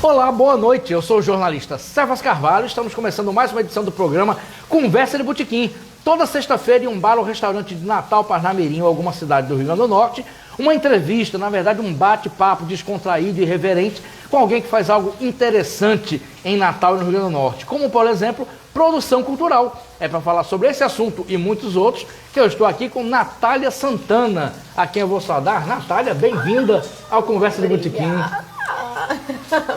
Olá, boa noite. Eu sou o jornalista Cefas Carvalho. Estamos começando mais uma edição do programa Conversa de Botequim. Toda sexta-feira em um bar ou restaurante de Natal, Parnamirim ou alguma cidade do Rio Grande do Norte, uma entrevista, na verdade um bate-papo descontraído e irreverente com alguém que faz algo interessante em Natal e no Rio Grande do Norte, como por exemplo, produção cultural. É para falar sobre esse assunto e muitos outros que eu estou aqui com Natália Santana, a quem eu vou saudar. Natália, bem-vinda ao Conversa de Botequim.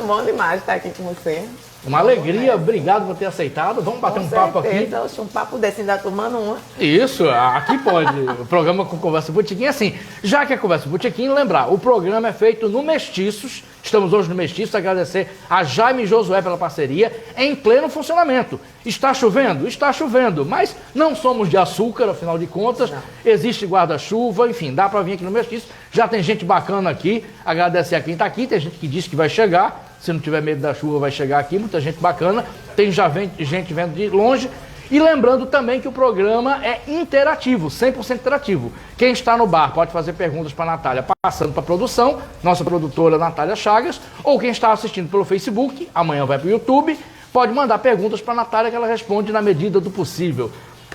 Bom demais estar aqui com você. Uma alegria, obrigado por ter aceitado. Vamos bater um papo aqui. Oxe, um papo desse ainda tomando uma. Isso, aqui pode. O programa com Conversa Botequim é assim. Já que é Conversa Botequim, lembrar, o programa é feito no Mestiços. Estamos hoje no Mestiços, agradecer a Jaime e Josué pela parceria, em pleno funcionamento. Está chovendo? Está chovendo, mas não somos de açúcar, afinal de contas. Não. Existe guarda-chuva, enfim, dá para vir aqui no Mestiços. Já tem gente bacana aqui, agradecer a quem está aqui, tem gente que disse que vai chegar. Se não tiver medo da chuva, vai chegar aqui, muita gente bacana. Tem gente vendo de longe. E lembrando também que o programa é interativo, 100% interativo. Quem está no bar pode fazer perguntas para a Natália, passando para a produção, nossa produtora Natália Chagas, ou quem está assistindo pelo Facebook, amanhã vai para o YouTube, pode mandar perguntas para a Natália que ela responde na medida do possível.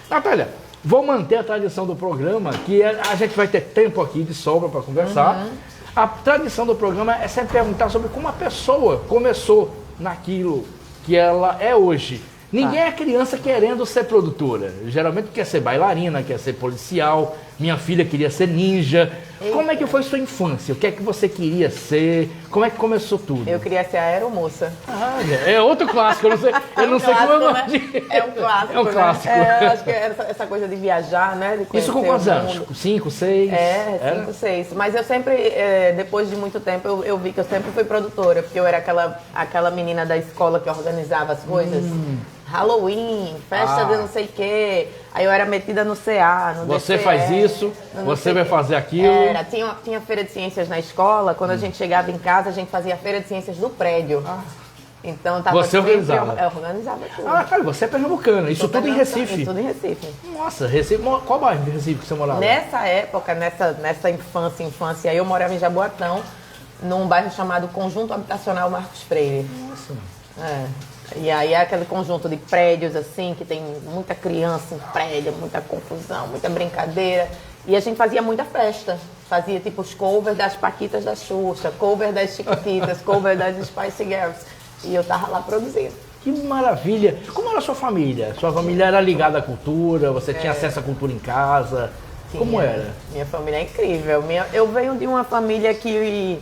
Natália, vou manter a tradição do programa, que a gente vai ter tempo aqui de sobra para conversar. A tradição do programa é sempre perguntar sobre como a pessoa começou naquilo que ela é hoje. Ninguém é criança querendo ser produtora. Geralmente quer ser bailarina, quer ser policial. Minha filha queria ser ninja. Eita. Como é que foi sua infância? O que é que você queria ser? Como é que começou tudo? Eu queria ser aeromoça. Ah, é outro clássico. Eu não sei como eu né? É um clássico. É um clássico. Né? Acho que essa coisa de viajar, né? De isso com quantos anos? 5, 6? 5, 6. Mas eu sempre, depois de muito tempo, eu vi que eu sempre fui produtora. Porque eu era aquela menina da escola que organizava as coisas. Halloween, festa de não sei o quê. Aí eu era metida no CA, no Você DCE, faz isso, você vai fazer aquilo. Tinha feira de ciências na escola. Quando a gente chegava em casa, a gente fazia a feira de ciências do prédio. Então tava você organizava? Eu organizava tudo. Ah, cara, você é pernambucana. Isso tudo em Recife? Tudo em Recife. Nossa, Recife. Qual bairro de Recife que você morava? Nessa época, nessa infância, eu morava em Jaboatão, num bairro chamado Conjunto Habitacional Marcos Freire. Nossa. E aí é aquele conjunto de prédios, assim, que tem muita criança em prédio, muita confusão, muita brincadeira. E a gente fazia muita festa. Fazia, tipo, os covers das Paquitas da Xuxa, cover das Chiquititas, cover das Spice Girls. E eu tava lá produzindo. Que maravilha! Como era a sua família? Sua família era ligada à cultura? Você tinha acesso à cultura em casa? Como era? Minha família é incrível. Eu venho de uma família que...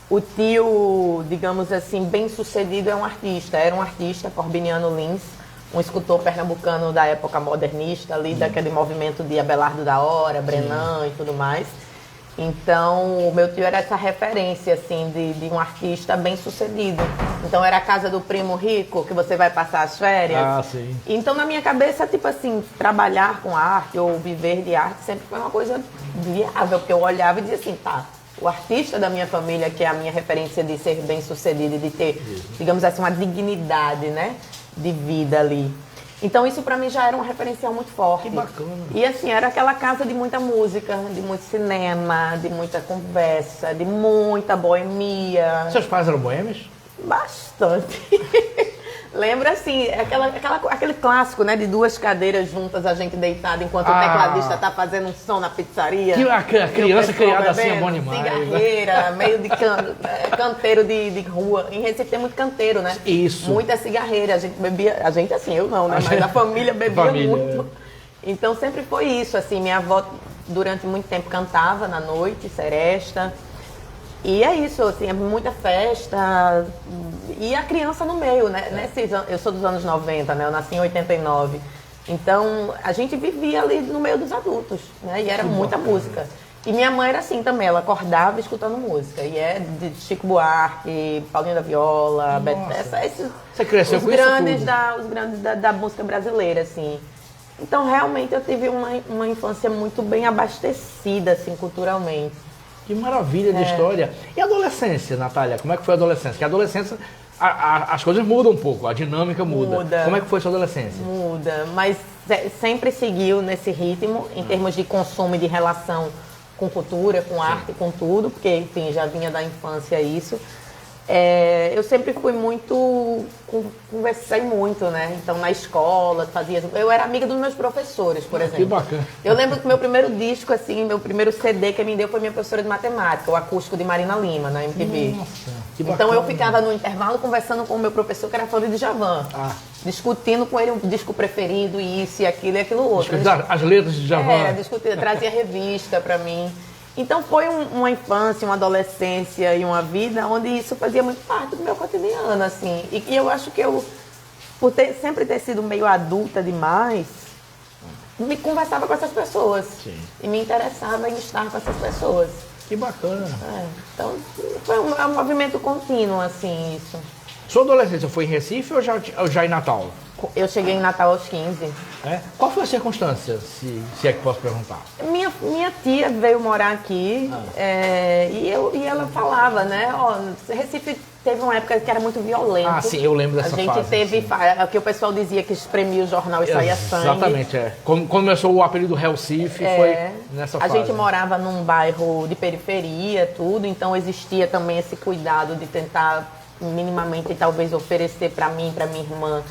O tio, digamos assim, bem-sucedido é um artista. Era um artista, Corbiniano Lins, um escultor pernambucano da época modernista, ali daquele movimento de Abelardo da Hora, Brenan e tudo mais. Então, o meu tio era essa referência, assim, de um artista bem-sucedido. Então, era a casa do primo rico, que você vai passar as férias. Ah, sim. Então, na minha cabeça, tipo assim, trabalhar com arte ou viver de arte sempre foi uma coisa viável, porque eu olhava e dizia assim, tá... O artista da minha família, que é a minha referência de ser bem-sucedido e de ter, digamos assim, uma dignidade, né, de vida ali. Então isso pra mim já era um referencial muito forte. Que bacana. E assim, era aquela casa de muita música, de muito cinema, de muita conversa, de muita boemia. Seus pais eram boêmios? Bastante. Lembra assim, aquele clássico, né? De duas cadeiras juntas, a gente deitada enquanto o tecladista tá fazendo um som na pizzaria. A criança criada assim é bom demais. Cigarreira, meio de canteiro de rua. Em Recife tem muito canteiro, né? Isso. Muita cigarreira. A gente bebia, a gente assim, eu não, né? Mas a família bebia muito. Então sempre foi isso, assim. Minha avó, durante muito tempo, cantava na noite, seresta. E é isso, assim, é muita festa e a criança no meio, né? Eu sou dos anos 90, né? Eu nasci em 89. Então, a gente vivia ali no meio dos adultos, né? E era muita música. E minha mãe era assim também, ela acordava escutando música. E é de Chico Buarque, Paulinho da Viola, Você cresceu com os grandes da música brasileira, assim. Então, realmente, eu tive uma infância muito bem abastecida, assim, culturalmente. Que maravilha de história. E a adolescência, Natália? Como é que foi a adolescência? Porque a adolescência, as coisas mudam um pouco, a dinâmica muda. Como é que foi a sua adolescência? Muda, mas sempre seguiu nesse ritmo, em termos de consumo e de relação com cultura, com arte, com tudo, porque, enfim, já vinha da infância isso. Eu sempre fui muito, conversei muito, né? Então na escola, eu era amiga dos meus professores, por exemplo. Que bacana. Eu lembro que meu primeiro disco, assim, meu primeiro CD que me deu foi minha professora de matemática, o acústico de Marina Lima, na MTV. Nossa, que bacana. Então eu ficava no intervalo conversando com o meu professor, que era fã de Djavan. Discutindo com ele o disco preferido, isso e aquilo outro. As letras de Djavan. Discutia, trazia revista pra mim. Então foi uma infância, uma adolescência e uma vida onde isso fazia muito parte do meu cotidiano, assim. E eu acho que eu, por sempre ter sido meio adulta demais, me conversava com essas pessoas. Sim. E me interessava em estar com essas pessoas. Que bacana. Então foi um movimento contínuo, assim, isso. Sua adolescência foi em Recife ou já em Natal? Eu cheguei em Natal aos 15. Qual foi a circunstância, se é que posso perguntar? Minha tia veio morar aqui e ela falava, né? Recife teve uma época que era muito violento. Sim, eu lembro dessa fase. A gente teve, que o pessoal dizia que espremia o jornal e saía sangue. Exatamente, Quando começou o apelido Recife, foi nessa fase. A gente morava num bairro de periferia, tudo, então existia também esse cuidado de tentar minimamente talvez oferecer para mim, para minha irmã,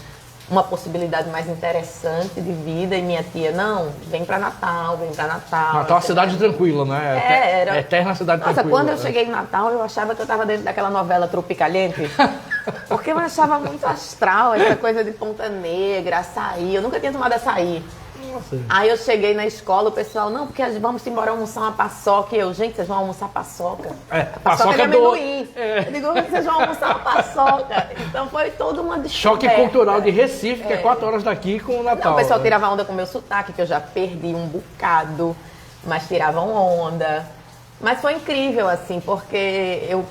uma possibilidade mais interessante de vida. E minha tia, não, vem para Natal, vem para Natal. Natal é uma cidade tranquila, né? Era eterna cidade tranquila. Quando eu cheguei em Natal, eu achava que eu estava dentro daquela novela Tropicaliente. Porque eu achava muito astral, essa coisa de Ponta Negra, açaí. Eu nunca tinha tomado açaí. Nossa. Aí eu cheguei na escola, o pessoal, não, porque vamos embora almoçar uma paçoca. E eu, gente, vocês vão almoçar paçoca? Paçoca de amendoim. Eu digo, vocês vão almoçar uma paçoca. Então foi toda uma descoberta. Choque cultural de Recife, que é 4 horas daqui com o Natal. Não, o pessoal tirava onda com o meu sotaque, que eu já perdi um bocado, mas tiravam onda. Mas foi incrível, assim, porque eu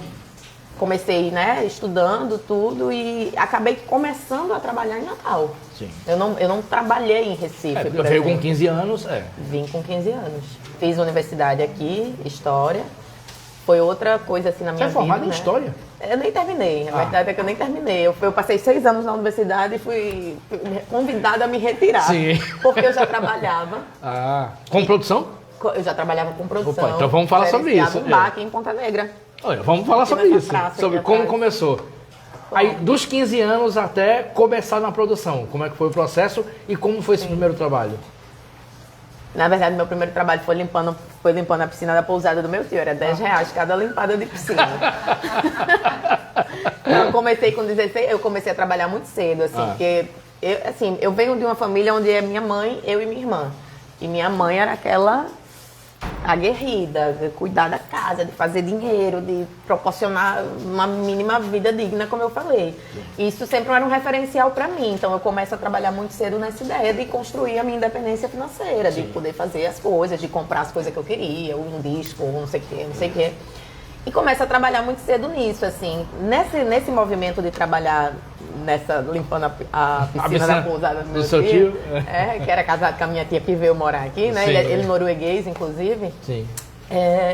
comecei, né, estudando tudo e acabei começando a trabalhar em Natal. Sim. Eu não trabalhei em Recife, eu veio com 15 anos, Vim com 15 anos. Fiz universidade aqui, História. Foi outra coisa assim na minha vida. Você é formada em né? História? Eu nem terminei. A verdade é que eu nem terminei. Eu passei 6 anos na universidade e fui convidada a me retirar. Sim. Porque eu já trabalhava. Com produção? Eu já trabalhava com produção. Opa, então vamos falar sobre isso. Um bar aqui em Ponta Negra. Olha, vamos falar sobre isso. Sobre como começou. Aí, dos 15 anos até começar na produção. Como é que foi o processo e como foi esse primeiro trabalho? Na verdade, meu primeiro trabalho foi limpando a piscina da pousada do meu tio. Era R$10 cada limpada de piscina. Eu comecei com 16, eu comecei a trabalhar muito cedo, assim, porque eu venho de uma família onde é minha mãe, eu e minha irmã. E minha mãe era aquela aguerrida, de cuidar da casa, de fazer dinheiro, de proporcionar uma mínima vida digna, como eu falei. Isso sempre era um referencial para mim. Então eu começo a trabalhar muito cedo nessa ideia de construir a minha independência financeira, de poder fazer as coisas, de comprar as coisas que eu queria, um disco, não sei o quê. E começo a trabalhar muito cedo nisso, assim. Nesse movimento de trabalhar limpando a piscina da pousada do meu tio, que era casado com a minha tia que veio morar aqui, né? Ele norueguês, inclusive. Sim.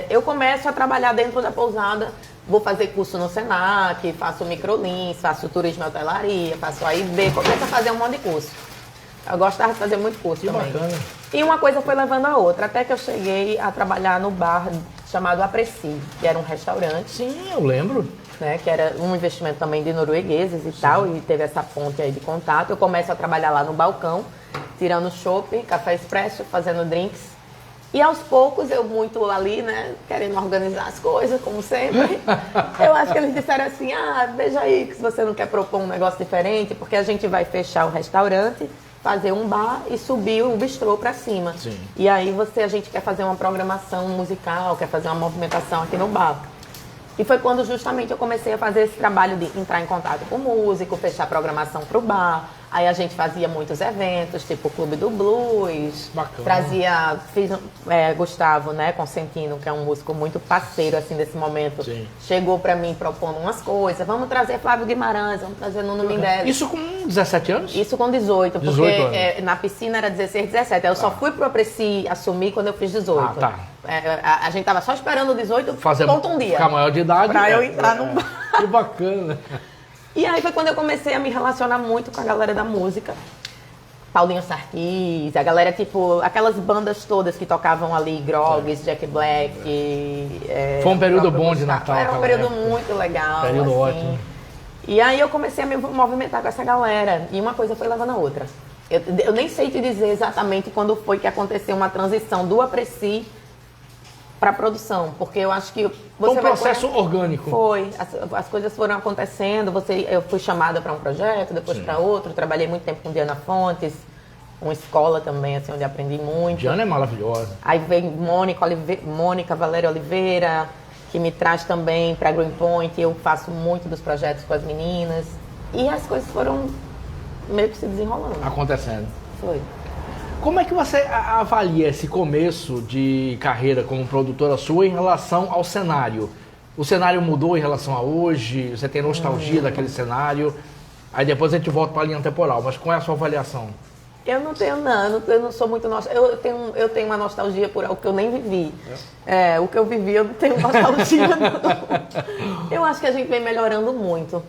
Eu começo a trabalhar dentro da pousada, vou fazer curso no Senac, faço microlins, faço turismo e hotelaria, faço AIB, começo a fazer um monte de curso. Eu gostava de fazer muito curso também. Bacana. E uma coisa foi levando a outra, até que eu cheguei a trabalhar no bar chamado Apreci, que era um restaurante. Sim, eu lembro. Né, que era um investimento também de noruegueses e tal, e teve essa ponte aí de contato. Eu começo a trabalhar lá no balcão, tirando chopp, café expresso, fazendo drinks. E aos poucos, eu muito ali, né, querendo organizar as coisas, como sempre. Eu acho que eles disseram assim, veja aí, que se você não quer propor um negócio diferente, porque a gente vai fechar o restaurante, fazer um bar e subir o bistrô para cima. Sim. E aí a gente quer fazer uma programação musical, quer fazer uma movimentação aqui no bar. E foi quando justamente eu comecei a fazer esse trabalho de entrar em contato com o músico, fechar a programação para o bar. Aí a gente fazia muitos eventos, tipo o Clube do Blues. Bacana. Fiz Gustavo, né, Consentino, que é um músico muito parceiro, assim, desse momento. Sim. Chegou para mim propondo umas coisas. Vamos trazer Flávio Guimarães, vamos trazer Nuno Mendes. Isso com 17 anos? Isso com 18, porque 18 anos. Na piscina era 16, 17. Eu só fui pro Apreci assumir quando eu fiz 18. A gente tava só esperando o 18, ponto um dia. Ficar maior de idade. Pra eu entrar num bar. Que bacana. E aí foi quando eu comecei a me relacionar muito com a galera da música. Paulinho Sarkis, a galera, tipo, aquelas bandas todas que tocavam ali, Grogs, Jack Black. Foi um período bom de Natal. Era um período muito legal. Período assim. ótimo. E aí eu comecei a me movimentar com essa galera. E uma coisa foi levando a outra. Eu nem sei te dizer exatamente quando foi que aconteceu uma transição do Apreci para produção, porque eu acho que foi um processo orgânico. Foi, as coisas foram acontecendo. Eu fui chamada para um projeto, depois para outro. Trabalhei muito tempo com Diana Fontes, uma escola também, assim, onde aprendi muito. Diana é maravilhosa. Aí vem Mônica Valéria Oliveira, que me traz também para Greenpoint. Eu faço muito dos projetos com as meninas e as coisas foram meio que se desenrolando. Acontecendo. Foi. Como é que você avalia esse começo de carreira como produtora sua em relação ao cenário? O cenário mudou em relação a hoje? Você tem nostalgia daquele cenário? Aí depois a gente volta para a linha temporal, mas qual é a sua avaliação? Eu não tenho, não. Eu não sou muito nostálgica. Eu tenho uma nostalgia por algo que eu nem vivi. O que eu vivi, eu não tenho nostalgia, não. Eu acho que a gente vem melhorando muito.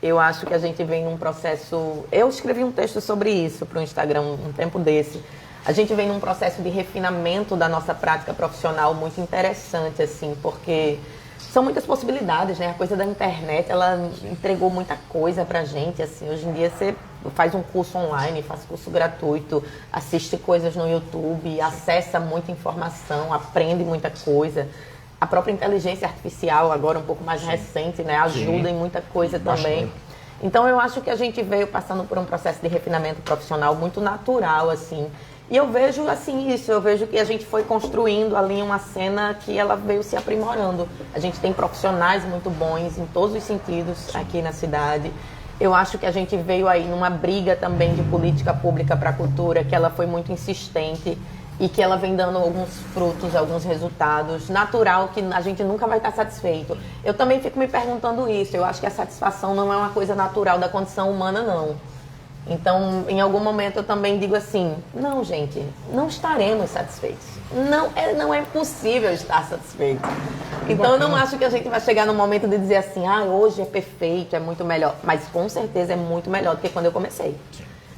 Eu acho que a gente vem num processo... Eu escrevi um texto sobre isso para o Instagram um tempo desse. A gente vem num processo de refinamento da nossa prática profissional muito interessante, assim, porque são muitas possibilidades, né? A coisa da internet, ela entregou muita coisa pra gente, assim. Hoje em dia você faz um curso online, faz curso gratuito, assiste coisas no YouTube, acessa muita informação, aprende muita coisa. A própria inteligência artificial, agora um pouco mais recente, né, ajuda em muita coisa também. Então eu acho que a gente veio passando por um processo de refinamento profissional muito natural, assim. E eu vejo assim isso, eu vejo que a gente foi construindo ali uma cena que ela veio se aprimorando. A gente tem profissionais muito bons em todos os sentidos aqui na cidade. Eu acho que a gente veio aí numa briga também de política pública para a cultura, que ela foi muito insistente e que ela vem dando alguns frutos, alguns resultados. Natural que a gente nunca vai estar satisfeito. Eu também fico me perguntando isso. Eu acho que a satisfação não é uma coisa natural da condição humana, não. Então, em algum momento eu também digo assim, não, gente, não estaremos satisfeitos. Não é possível estar satisfeito. Então, eu não acho que a gente vai chegar no momento de dizer assim, hoje é perfeito, é muito melhor. Mas, com certeza, é muito melhor do que quando eu comecei.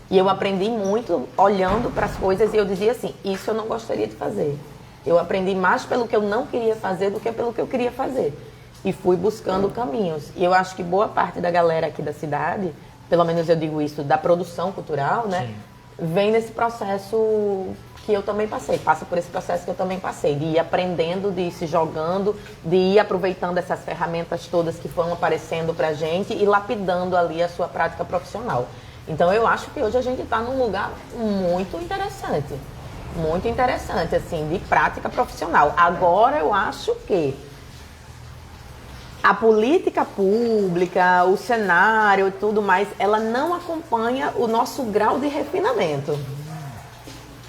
E eu aprendi muito olhando para as coisas e eu dizia assim, isso eu não gostaria de fazer. Eu aprendi mais pelo que eu não queria fazer do que pelo que eu queria fazer. E fui buscando caminhos. E eu acho que boa parte da galera aqui da cidade, pelo menos eu digo isso, da produção cultural, né? Vem nesse processo que eu também passei. Passa por esse processo que eu também passei. De ir aprendendo, de ir se jogando, de ir aproveitando essas ferramentas todas que foram aparecendo pra gente e lapidando ali a sua prática profissional. Então, eu acho que hoje a gente está num lugar muito interessante, assim, de prática profissional. Agora, eu acho que a política pública, o cenário e tudo mais, ela não acompanha o nosso grau de refinamento.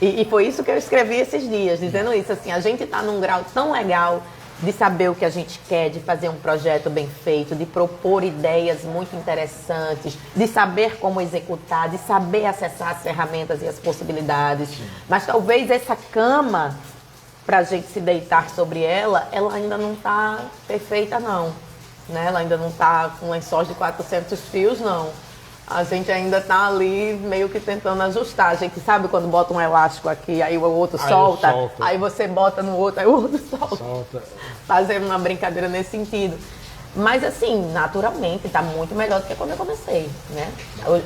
E foi isso que eu escrevi esses dias, dizendo isso, assim, a gente está num grau tão legal de saber o que a gente quer, de fazer um projeto bem feito, de propor ideias muito interessantes, de saber como executar, de saber acessar as ferramentas e as possibilidades. Mas talvez essa cama, para a gente se deitar sobre ela, ela ainda não está perfeita, não. Né? Ela ainda não está com lençóis de 400 fios, não. A gente ainda está ali meio que tentando ajustar. A gente sabe quando bota um elástico aqui, aí o outro solta, aí você bota no outro, aí o outro solta. Fazendo uma brincadeira nesse sentido. Mas assim, naturalmente, está muito melhor do que quando eu comecei, né?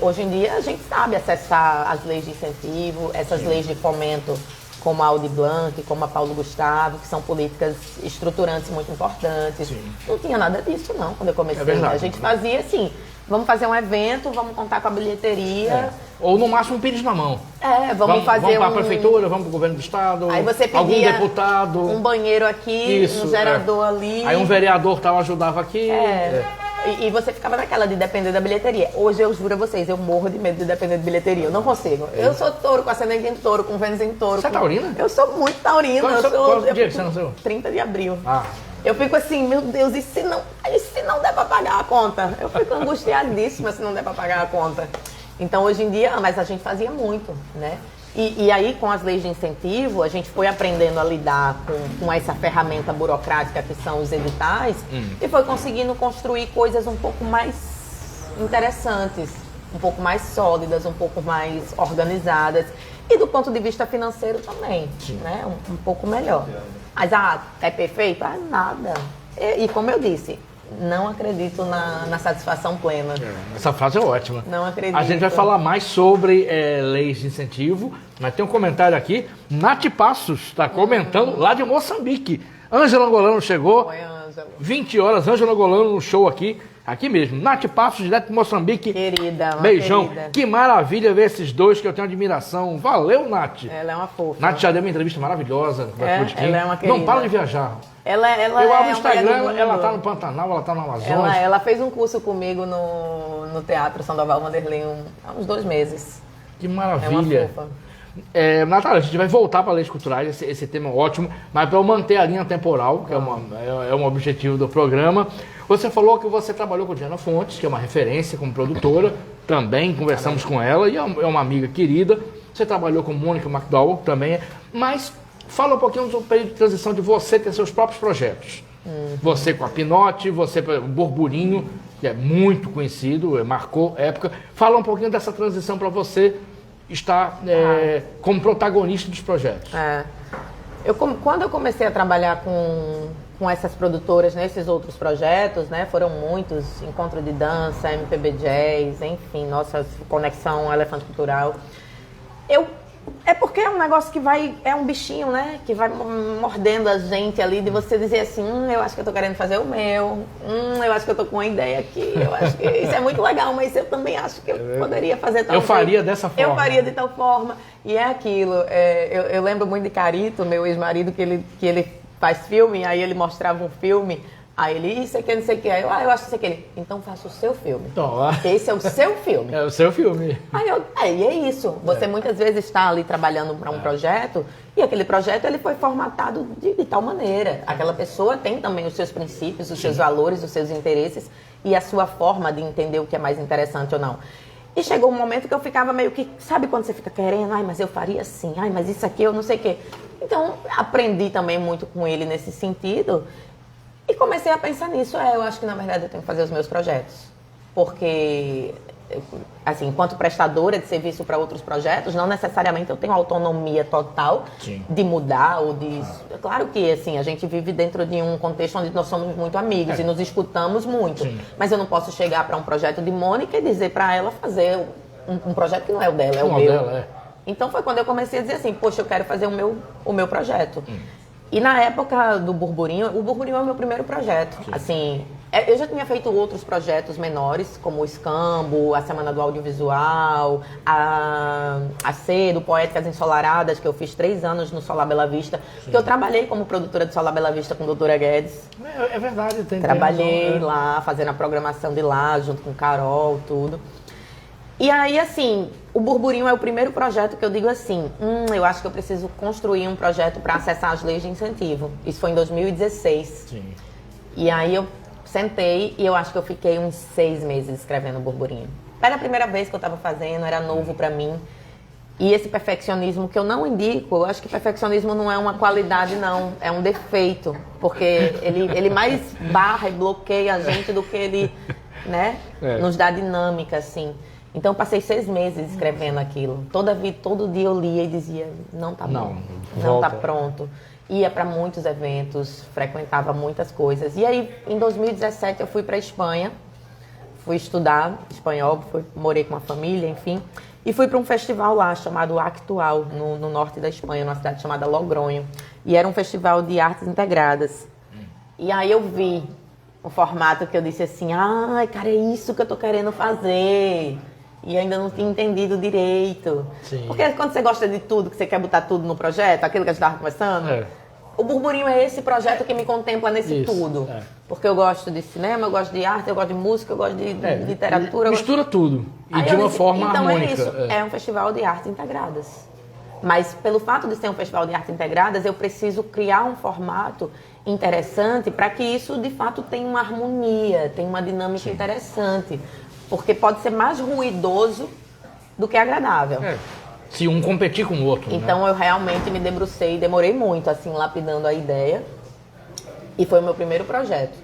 Hoje em dia a gente sabe acessar as leis de incentivo, essas leis de fomento, como a Aldir Blanc, como a Paulo Gustavo, que são políticas estruturantes muito importantes. Não tinha nada disso, não, quando eu comecei. Verdade, a gente fazia assim, vamos fazer um evento, vamos contar com a bilheteria. Ou no máximo um pires na mão. Vamos fazer vamos para a prefeitura, vamos para o governo do estado, aí você pedia algum deputado. Um banheiro aqui, um gerador ali. Aí um vereador tal ajudava aqui. E você ficava naquela de depender da bilheteria. Hoje eu juro a vocês, eu morro de medo de depender de bilheteria. Eu não consigo. Eu sou touro, com ascendente em touro, com Vênus em touro. Você é taurina? Eu sou muito taurina. Qual dia que você nasceu? 30 de abril. Eu fico assim, meu Deus, e se não der pra pagar a conta? Eu fico angustiadíssima se não der pra pagar a conta. Então, hoje em dia, mas a gente fazia muito, né? E aí, com as leis de incentivo, a gente foi aprendendo a lidar com essa ferramenta burocrática que são os editais e foi conseguindo construir coisas um pouco mais interessantes. um pouco mais sólidas, um pouco mais organizadas. E do ponto de vista financeiro também, né? Um pouco melhor. Mas, é perfeito? Nada. E como eu disse, não acredito na satisfação plena. Essa frase é ótima. Não acredito. A gente vai falar mais sobre leis de incentivo, mas tem um comentário aqui. Nath Passos está comentando lá de Moçambique. Ângela Angolano chegou. Oi, Ângela. 20 horas, Ângela Angolano no show aqui mesmo. Nath Passos, direto de Moçambique. Querida, beijão. Querida. Que maravilha ver esses dois que eu tenho admiração. Valeu, Nath. Ela é uma fofa. Nath já deu uma entrevista maravilhosa. Ela é uma querida. Não para de viajar. Ela Eu abro o Instagram, ela ela tá no Pantanal, ela tá no Amazonas. Ela fez um curso comigo no Teatro Sandoval Vanderlei há uns 2 meses. Que É maravilha. uma fofa. Natália, a gente vai voltar para leis culturais, esse tema é ótimo, mas para eu manter a linha temporal, que é um objetivo do programa, você falou que você trabalhou com Diana Fontes, que é uma referência como produtora, também conversamos com ela, e é uma amiga querida. Você trabalhou com Mônica McDowell também, mas fala um pouquinho do período de transição de você ter seus próprios projetos. Você com a Pinote, você com o Burburinho, que é muito conhecido, marcou época. Fala um pouquinho dessa transição para você estar como protagonista dos projetos. Quando eu comecei a trabalhar com essas produtoras nesses outros projetos, né, foram muitos, Encontro de Dança, MPB Jazz, enfim, nossa Conexão Elefante Cultural. É porque é um negócio que é um bichinho, né, que vai mordendo a gente ali, de você dizer assim, eu acho que eu tô querendo fazer o meu, eu acho que eu tô com uma ideia aqui, eu acho que isso é muito legal, mas eu também acho que eu poderia fazer tal Eu faria dessa forma. Eu faria de tal forma. E é aquilo, eu lembro muito de Carito, meu ex-marido, que ele faz filme, aí ele mostrava um filme, aí ele, isso aqui, não sei o que, aí eu acho isso aqui, então faça o seu filme. Então, esse é o seu filme. É o seu filme. Aí e é isso, você muitas vezes está ali trabalhando para um projeto, e aquele projeto ele foi formatado de tal maneira, aquela pessoa tem também os seus princípios, os seus valores, os seus interesses, e a sua forma de entender o que é mais interessante ou não. E chegou um momento que eu ficava meio que, sabe quando você fica querendo, mas eu faria assim, mas isso aqui eu não sei o quê. Então, aprendi também muito com ele nesse sentido e comecei a pensar nisso. Eu acho que, na verdade, eu tenho que fazer os meus projetos. Porque, assim, enquanto prestadora de serviço para outros projetos, não necessariamente eu tenho autonomia total de mudar ou de... Claro que, assim, a gente vive dentro de um contexto onde nós somos muito amigos e nos escutamos muito. Sim. Mas eu não posso chegar para um projeto de Mônica e dizer para ela fazer um projeto que não é o dela, é o meu. Dela, Então foi quando eu comecei a dizer assim, poxa, eu quero fazer o meu projeto. E na época do Burburinho, o Burburinho é o meu primeiro projeto. Sim. Assim, eu já tinha feito outros projetos menores, como o Escambo, a Semana do Audiovisual, a Cedo, Poéticas Ensolaradas, que eu fiz 3 anos no Solar Bela Vista, que eu trabalhei como produtora de Solar Bela Vista com a doutora Guedes. É verdade, trabalhei lá, fazendo a programação de lá, junto com Carol, tudo. E aí, assim, o Burburinho é o primeiro projeto que eu digo assim, eu acho que eu preciso construir um projeto para acessar as leis de incentivo. Isso foi em 2016. Sim. E aí eu sentei e eu acho que eu fiquei uns 6 meses escrevendo o Burburinho. Era a primeira vez que eu estava fazendo, era novo para mim. E esse perfeccionismo que eu não indico, eu acho que perfeccionismo não é uma qualidade, não, é um defeito. Porque ele mais barra e bloqueia a gente do que ele, né, nos dá dinâmica, assim. Então, eu passei 6 meses escrevendo aquilo. Todo dia eu lia e dizia, não tá bom, não tá pronto. Ia para muitos eventos, frequentava muitas coisas. E aí, em 2017, eu fui para a Espanha. Fui estudar espanhol, morei com uma família, enfim. E fui para um festival lá, chamado Actual, no norte da Espanha, numa cidade chamada Logronho. E era um festival de artes integradas. E aí eu vi o formato que eu disse assim, cara, é isso que eu tô querendo fazer. E ainda não tinha entendido direito. Sim. Porque quando você gosta de tudo, que você quer botar tudo no projeto, aquilo que a gente estava conversando, o Burburinho é esse projeto que me contempla nesse tudo. Porque eu gosto de cinema, eu gosto de arte, eu gosto de música, eu gosto de literatura. Mistura tudo. E de uma forma harmônica. Então é isso, é um festival de artes integradas. Mas pelo fato de ser um festival de artes integradas, eu preciso criar um formato interessante para que isso, de fato, tenha uma harmonia, tenha uma dinâmica interessante. Porque pode ser mais ruidoso do que agradável. Se um competir com o outro. Então eu realmente me debrucei, demorei muito, assim, lapidando a ideia. E foi o meu primeiro projeto.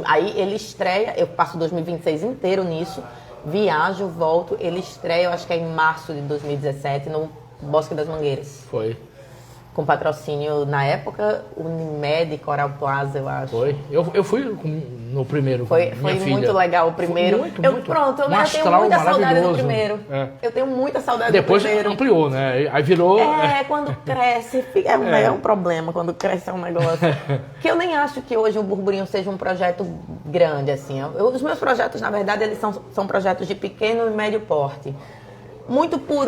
Aí ele estreia, eu passo 2026 inteiro nisso. viajo, volto, ele estreia, eu acho que é em março de 2017, no Bosque das Mangueiras. Foi. Com patrocínio, na época, Unimed, Coral Plaza, eu acho. Foi. Eu fui no primeiro. Foi muito legal o primeiro. Muito. Pronto, eu tenho muita saudade do primeiro. Eu tenho muita saudade do primeiro. Depois ampliou, né? Aí virou... Quando cresce, é um problema quando cresce um negócio. Que eu nem acho que hoje o Burburinho seja um projeto grande, assim. Os meus projetos, na verdade, eles são projetos de pequeno e médio porte. Muito por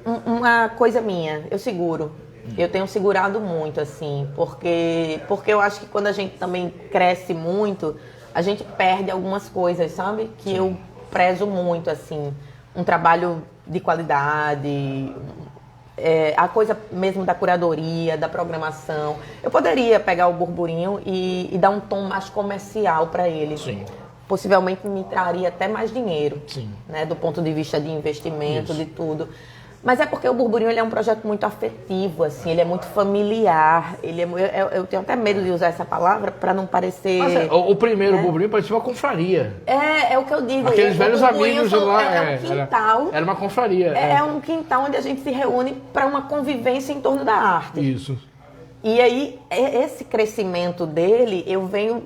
uma coisa minha, eu seguro. Eu tenho segurado muito, assim, porque eu acho que quando a gente também cresce muito, a gente perde algumas coisas, sabe? Que eu prezo muito, assim. Um trabalho de qualidade, a coisa mesmo da curadoria, da programação. Eu poderia pegar o Burburinho e dar um tom mais comercial para ele. Sim. Possivelmente me traria até mais dinheiro, Sim. Né? Do ponto de vista de investimento, Isso. de tudo. Mas é porque o Burburinho ele é um projeto muito afetivo, assim, ele é muito familiar. Eu tenho até medo de usar essa palavra para não parecer... Mas o primeiro Burburinho parecia uma confraria. É o que eu digo. Aqueles velhos amigos de lá. É um quintal. Era uma confraria. É um quintal onde a gente se reúne para uma convivência em torno da arte. Isso. E aí, esse crescimento dele, eu venho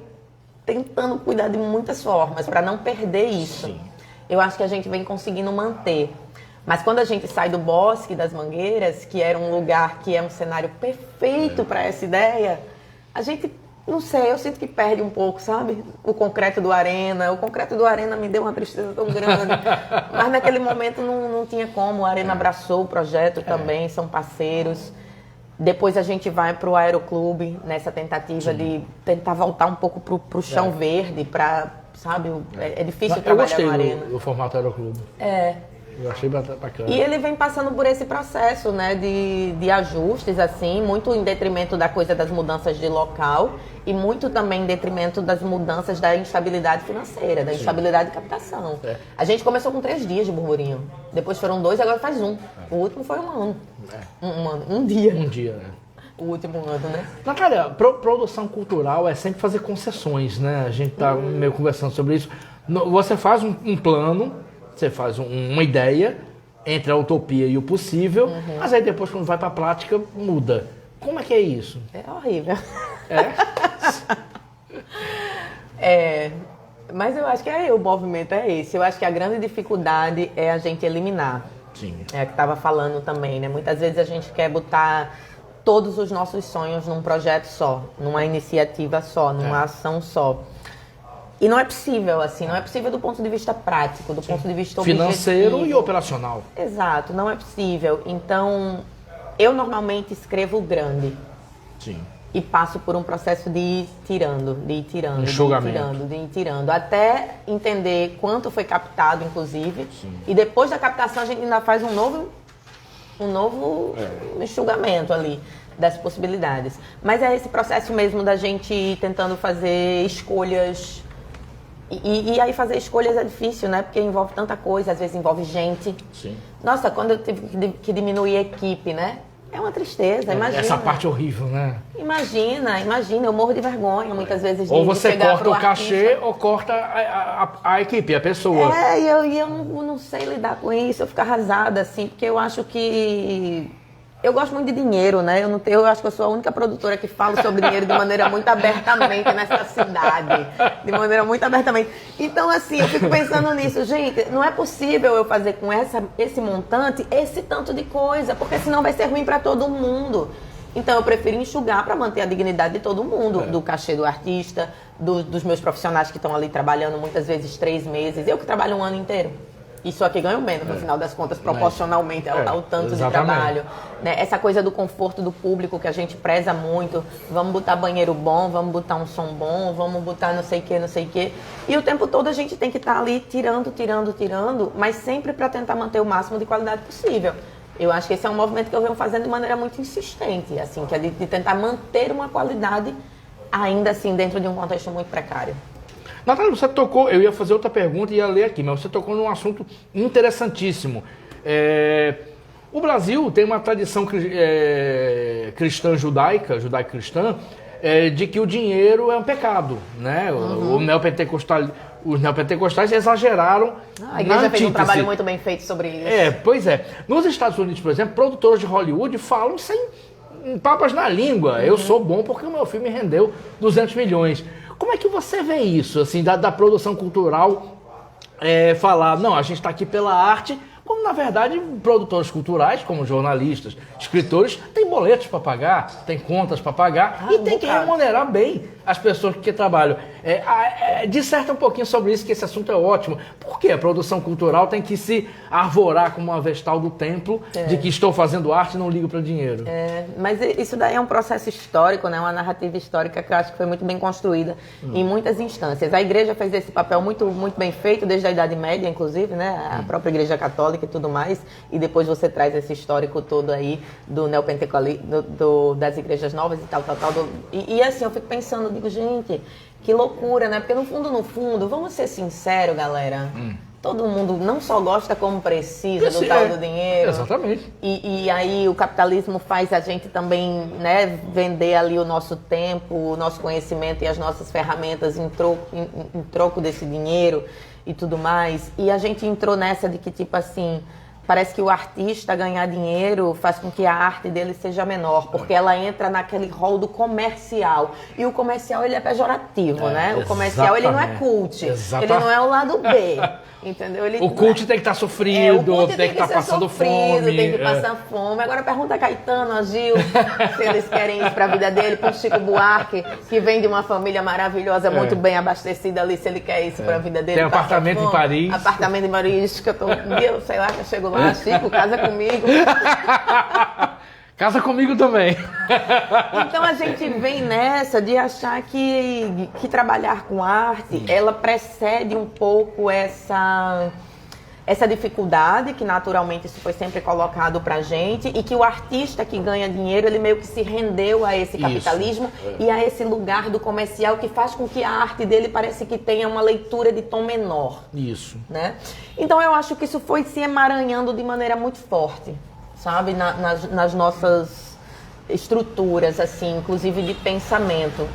tentando cuidar de muitas formas para não perder isso. Sim. Eu acho que a gente vem conseguindo manter. Mas quando a gente sai do Bosque das Mangueiras, que era um lugar que é um cenário perfeito para essa ideia, a gente, não sei, eu sinto que perde um pouco, sabe? O concreto do Arena me deu uma tristeza tão grande. Mas naquele momento não tinha como, o Arena abraçou o projeto também, são parceiros. Depois a gente vai para o Aeroclube, nessa tentativa de tentar voltar um pouco para o chão verde, para, sabe, é difícil trabalhar no Arena. Eu gostei do formato Aeroclube. Eu achei bacana. E ele vem passando por esse processo, né, de ajustes, assim, muito em detrimento da coisa das mudanças de local e muito também em detrimento das mudanças da instabilidade financeira, da instabilidade de captação. A gente começou com 3 dias de Burburinho, depois foram 2, agora faz 1. O último foi 1 ano. Um dia. Um dia, né? O último ano, né? Natália, produção cultural é sempre fazer concessões, né? A gente tá meio conversando sobre isso. Você faz um plano, você faz uma ideia entre a utopia e o possível, mas aí depois quando vai para a prática muda. Como é que é isso? É horrível. É? Mas eu acho que o movimento é esse. Eu acho que a grande dificuldade é a gente eliminar. Sim. É o que estava falando também, né? Muitas vezes a gente quer botar todos os nossos sonhos num projeto só, numa iniciativa só, numa ação só. E não é possível, assim, não é possível do ponto de vista prático, do ponto de vista financeiro objetivo. E operacional. Exato, não é possível. Então, eu normalmente escrevo grande. Sim. E passo por um processo de ir tirando, enxugamento. de ir tirando, até entender quanto foi captado, inclusive. Sim. E depois da captação a gente ainda faz um novo enxugamento ali das possibilidades. Mas é esse processo mesmo da gente ir tentando fazer escolhas. E aí fazer escolhas é difícil, né? Porque envolve tanta coisa, às vezes envolve gente. Sim. Nossa, quando eu tive que diminuir a equipe, né? É uma tristeza, imagina. Essa parte horrível, né? Imagina, eu morro de vergonha muitas vezes de ou você chegar corta o cachê artista. ou corta a equipe, a pessoa. E eu não sei lidar com isso, eu fico arrasada, assim, porque eu acho que... Eu gosto muito de dinheiro, né? Eu acho que eu sou a única produtora que fala sobre dinheiro de maneira muito abertamente nessa cidade. De maneira muito abertamente. Então, assim, eu fico pensando nisso. Gente, não é possível eu fazer com esse montante esse tanto de coisa, porque senão vai ser ruim para todo mundo. Então, eu prefiro enxugar para manter a dignidade de todo mundo. Do cachê do artista, dos meus profissionais que estão ali trabalhando muitas vezes 3 meses. Eu que trabalho um ano inteiro. Isso aqui ganho menos, no final das contas, proporcionalmente ao tanto de trabalho. Né? Essa coisa do conforto do público que a gente preza muito. Vamos botar banheiro bom, vamos botar um som bom, vamos botar não sei o quê. E o tempo todo a gente tem que estar ali tirando, mas sempre para tentar manter o máximo de qualidade possível. Eu acho que esse é um movimento que eu venho fazendo de maneira muito insistente, assim, que é de tentar manter uma qualidade ainda assim dentro de um contexto muito precário. Natália, você tocou, eu ia fazer outra pergunta e ia ler aqui, mas você tocou num assunto interessantíssimo. O Brasil tem uma tradição cristã judaico-cristã, de que o dinheiro é um pecado, né? Os neopentecostais exageraram. A igreja fez um trabalho muito bem feito sobre isso. Pois é. Nos Estados Unidos, por exemplo, produtores de Hollywood falam sem papas na língua. Eu sou bom porque o meu filme rendeu 200 milhões. Como é que você vê isso, assim, da produção cultural, falar, não, a gente está aqui pela arte, quando, na verdade, produtores culturais, como jornalistas, escritores, têm boletos para pagar, têm contas para pagar e tem que remunerar bem as pessoas que trabalham. Disserta um pouquinho sobre isso, que esse assunto é ótimo. Por que a produção cultural tem que se arvorar como uma vestal do templo de que estou fazendo arte e não ligo para dinheiro? Mas isso daí é um processo histórico, né? Uma narrativa histórica que eu acho que foi muito bem construída em muitas instâncias. A igreja fez esse papel muito, muito bem feito, desde a Idade Média, inclusive, né? A própria igreja católica e tudo mais, e depois você traz esse histórico todo aí do neopentecostalismo, das igrejas novas e tal. E assim, eu fico pensando, digo, gente, que loucura, né? Porque no fundo, vamos ser sinceros, galera, todo mundo não só gosta como precisa do tal do dinheiro. Exatamente. E aí o capitalismo faz a gente também, né, vender ali o nosso tempo, o nosso conhecimento e as nossas ferramentas em troco desse dinheiro e tudo mais. E a gente entrou nessa de que, tipo assim, parece que o artista ganhar dinheiro faz com que a arte dele seja menor, porque ela entra naquele rol do comercial. E o comercial, ele é pejorativo, né? O comercial, ele não é cult. Ele não é o lado B. Entendeu? O cult tem que estar sofrido, tem que estar passando fome. Tem que passar fome. Agora pergunta a Caetano, a Gil, se eles querem isso pra vida dele, pro Chico Buarque, que vem de uma família maravilhosa, muito bem abastecida ali, se ele quer isso pra vida dele. Tem apartamento em Paris. Apartamento em Paris, que eu tô... Eu sei lá, que eu chego lá, Chico, casa comigo. Casa comigo também. Então a gente vem nessa de achar que trabalhar com arte, ela precede um pouco essa dificuldade, que naturalmente isso foi sempre colocado pra gente, e que o artista que ganha dinheiro, ele meio que se rendeu a esse capitalismo e a esse lugar do comercial que faz com que a arte dele parece que tenha uma leitura de tom menor. Isso. Né? Então eu acho que isso foi se emaranhando de maneira muito forte, sabe? Nas nossas estruturas, assim, inclusive de pensamento.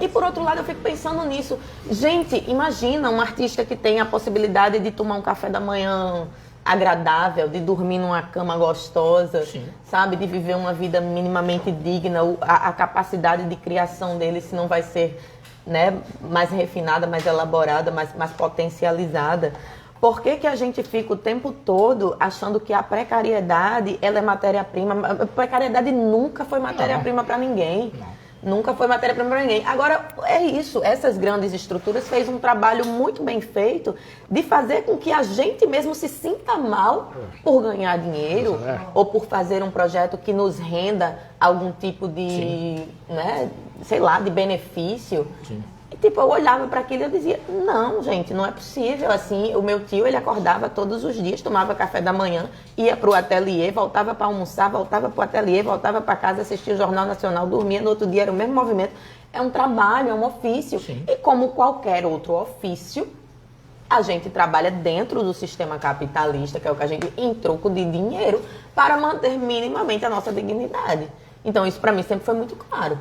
E por outro lado, eu fico pensando nisso. Gente, imagina um artista que tem a possibilidade de tomar um café da manhã agradável, de dormir numa cama gostosa, sabe? De viver uma vida minimamente digna. A capacidade de criação dele, se não vai ser, né, mais refinada, mais elaborada, mais potencializada. Por que a gente fica o tempo todo achando que a precariedade, ela é matéria-prima? A precariedade nunca foi matéria-prima para ninguém. Nunca foi matéria-prima para ninguém. Agora, é isso. Essas grandes estruturas fez um trabalho muito bem feito de fazer com que a gente mesmo se sinta mal por ganhar dinheiro ou por fazer um projeto que nos renda algum tipo de, né, sei lá, de benefício. Tipo, eu olhava para aquilo e eu dizia, não, gente, não é possível. Assim, o meu tio, ele acordava todos os dias, tomava café da manhã, ia para o ateliê, voltava para almoçar, voltava para o ateliê, voltava para casa, assistia o Jornal Nacional, dormia, no outro dia era o mesmo movimento. É um trabalho, é um ofício. E como qualquer outro ofício, a gente trabalha dentro do sistema capitalista, que é o que a gente, em troco de dinheiro, para manter minimamente a nossa dignidade. Então, isso para mim sempre foi muito claro.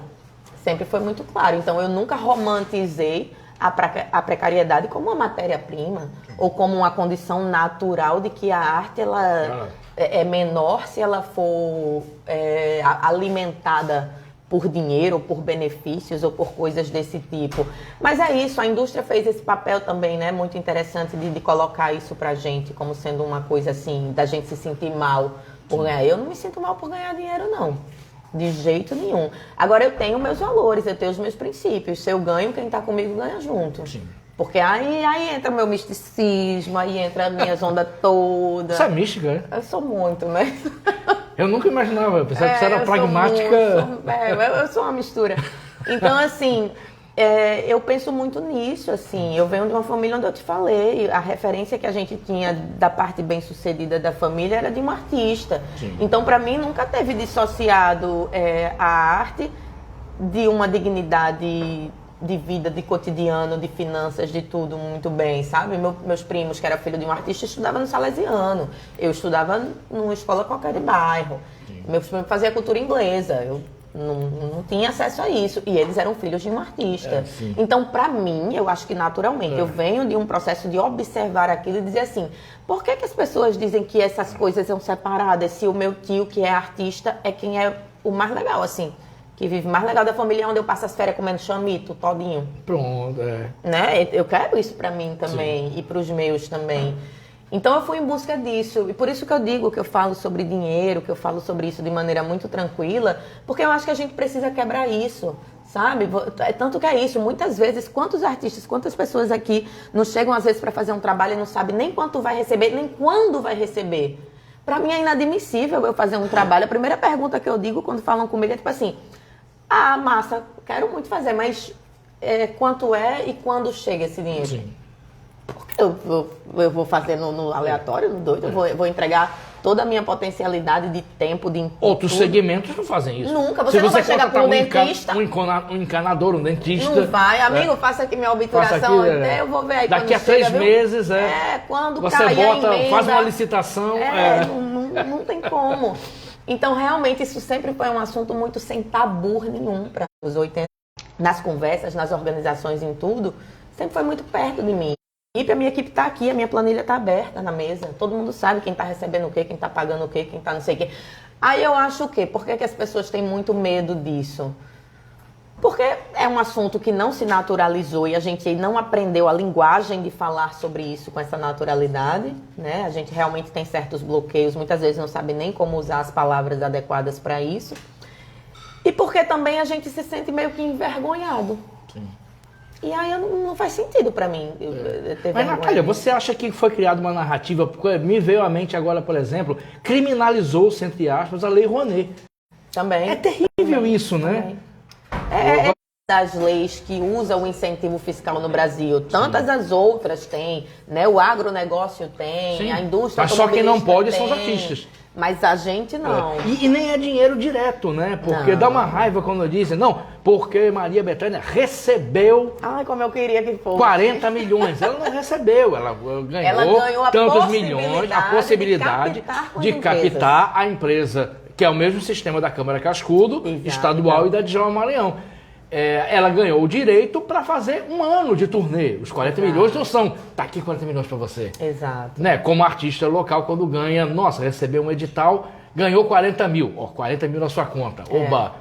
Sempre foi muito claro. Então, eu nunca romantizei a precariedade como uma matéria-prima ou como uma condição natural de que a arte ela é menor se ela for alimentada por dinheiro, ou por benefícios, ou por coisas desse tipo. Mas é isso, a indústria fez esse papel também, né, muito interessante de colocar isso pra gente como sendo uma coisa assim, da gente se sentir mal por ganhar. Eu não me sinto mal por ganhar dinheiro, não. De jeito nenhum. Agora, eu tenho meus valores, eu tenho os meus princípios. Se eu ganho, quem tá comigo ganha junto. Porque aí entra o meu misticismo, aí entra a minha onda toda. Você é mística, né? Eu sou muito, né? Eu nunca imaginava, eu pensava que você era pragmática. Eu sou uma mistura. Então, assim, eu penso muito nisso, assim. Eu venho de uma família onde eu te falei, a referência que a gente tinha da parte bem-sucedida da família era de um artista. Então, para mim, nunca teve dissociado a arte de uma dignidade de vida, de cotidiano, de finanças, de tudo muito bem, sabe? Meus primos, que era filho de um artista, estudavam no Salesiano. Eu estudava numa escola qualquer de bairro. Meus primos faziam cultura inglesa. Eu Não tinha acesso a isso. E eles eram filhos de um artista. Então, para mim, eu acho que naturalmente, eu venho de um processo de observar aquilo e dizer assim, por que as pessoas dizem que essas coisas são separadas se o meu tio, que é artista, é quem é o mais legal, assim, que vive mais legal da família, onde eu passo as férias comendo chamito, todinho. Pronto, Né? Eu quero isso para mim também e para os meus também. Então eu fui em busca disso, e por isso que eu digo que eu falo sobre dinheiro, que eu falo sobre isso de maneira muito tranquila, porque eu acho que a gente precisa quebrar isso, sabe? Tanto que é isso, muitas vezes, quantos artistas, quantas pessoas aqui nos chegam às vezes para fazer um trabalho e não sabem nem quanto vai receber, nem quando vai receber. Para mim é inadmissível eu fazer um trabalho. A primeira pergunta que eu digo quando falam comigo é tipo assim, massa, quero muito fazer, mas quanto é e quando chega esse dinheiro? Sim. Eu vou fazer no aleatório, no doido, eu vou entregar toda a minha potencialidade de tempo, de input. Outros segmentos não fazem isso. Nunca, você não vai chegar para um dentista. Um encanador, um dentista. Não vai, amigo, faça aqui minha obturação, eu vou ver aí daqui a 3 meses, quando você cair bota, a emenda, faz uma licitação. Não tem como. Então, realmente, isso sempre foi um assunto muito sem tabu nenhum para os 80. Nas conversas, nas organizações, em tudo, sempre foi muito perto de mim. A minha equipe está aqui, a minha planilha está aberta na mesa. Todo mundo sabe quem está recebendo o quê, quem está pagando o quê, quem está não sei o quê. Aí eu acho o quê? Por que as pessoas têm muito medo disso? Porque é um assunto que não se naturalizou e a gente não aprendeu a linguagem de falar sobre isso com essa naturalidade, né? A gente realmente tem certos bloqueios, muitas vezes não sabe nem como usar as palavras adequadas para isso. E porque também a gente se sente meio que envergonhado. Sim. E aí não faz sentido para mim ter Mas, Natália, você acha que foi criada uma narrativa, porque me veio à mente agora, por exemplo, criminalizou-se, entre aspas, a Lei Rouanet. Também. É terrível isso, né? É das leis que usam o incentivo fiscal no Brasil. Tantas as outras têm, né? O agronegócio tem, Sim. a indústria Mas só quem não pode tem, são os artistas. Mas a gente não. E nem é dinheiro direto, né? Porque dá uma raiva quando dizem, não, porque Maria Bethânia recebeu Ai, como eu queria que fosse. 40 milhões. Ela não recebeu, ela ganhou tantos milhões, a possibilidade de captar a empresa, que é o mesmo sistema da Câmara Cascudo, estadual e da Djalma Maranhão. Ela ganhou o direito para fazer um ano de turnê. Os 40 milhões não são, tá aqui 40 milhões para você. Exato. Né? Como artista local, quando ganha, nossa, recebeu um edital, ganhou 40 mil. 40 mil na sua conta. Oba,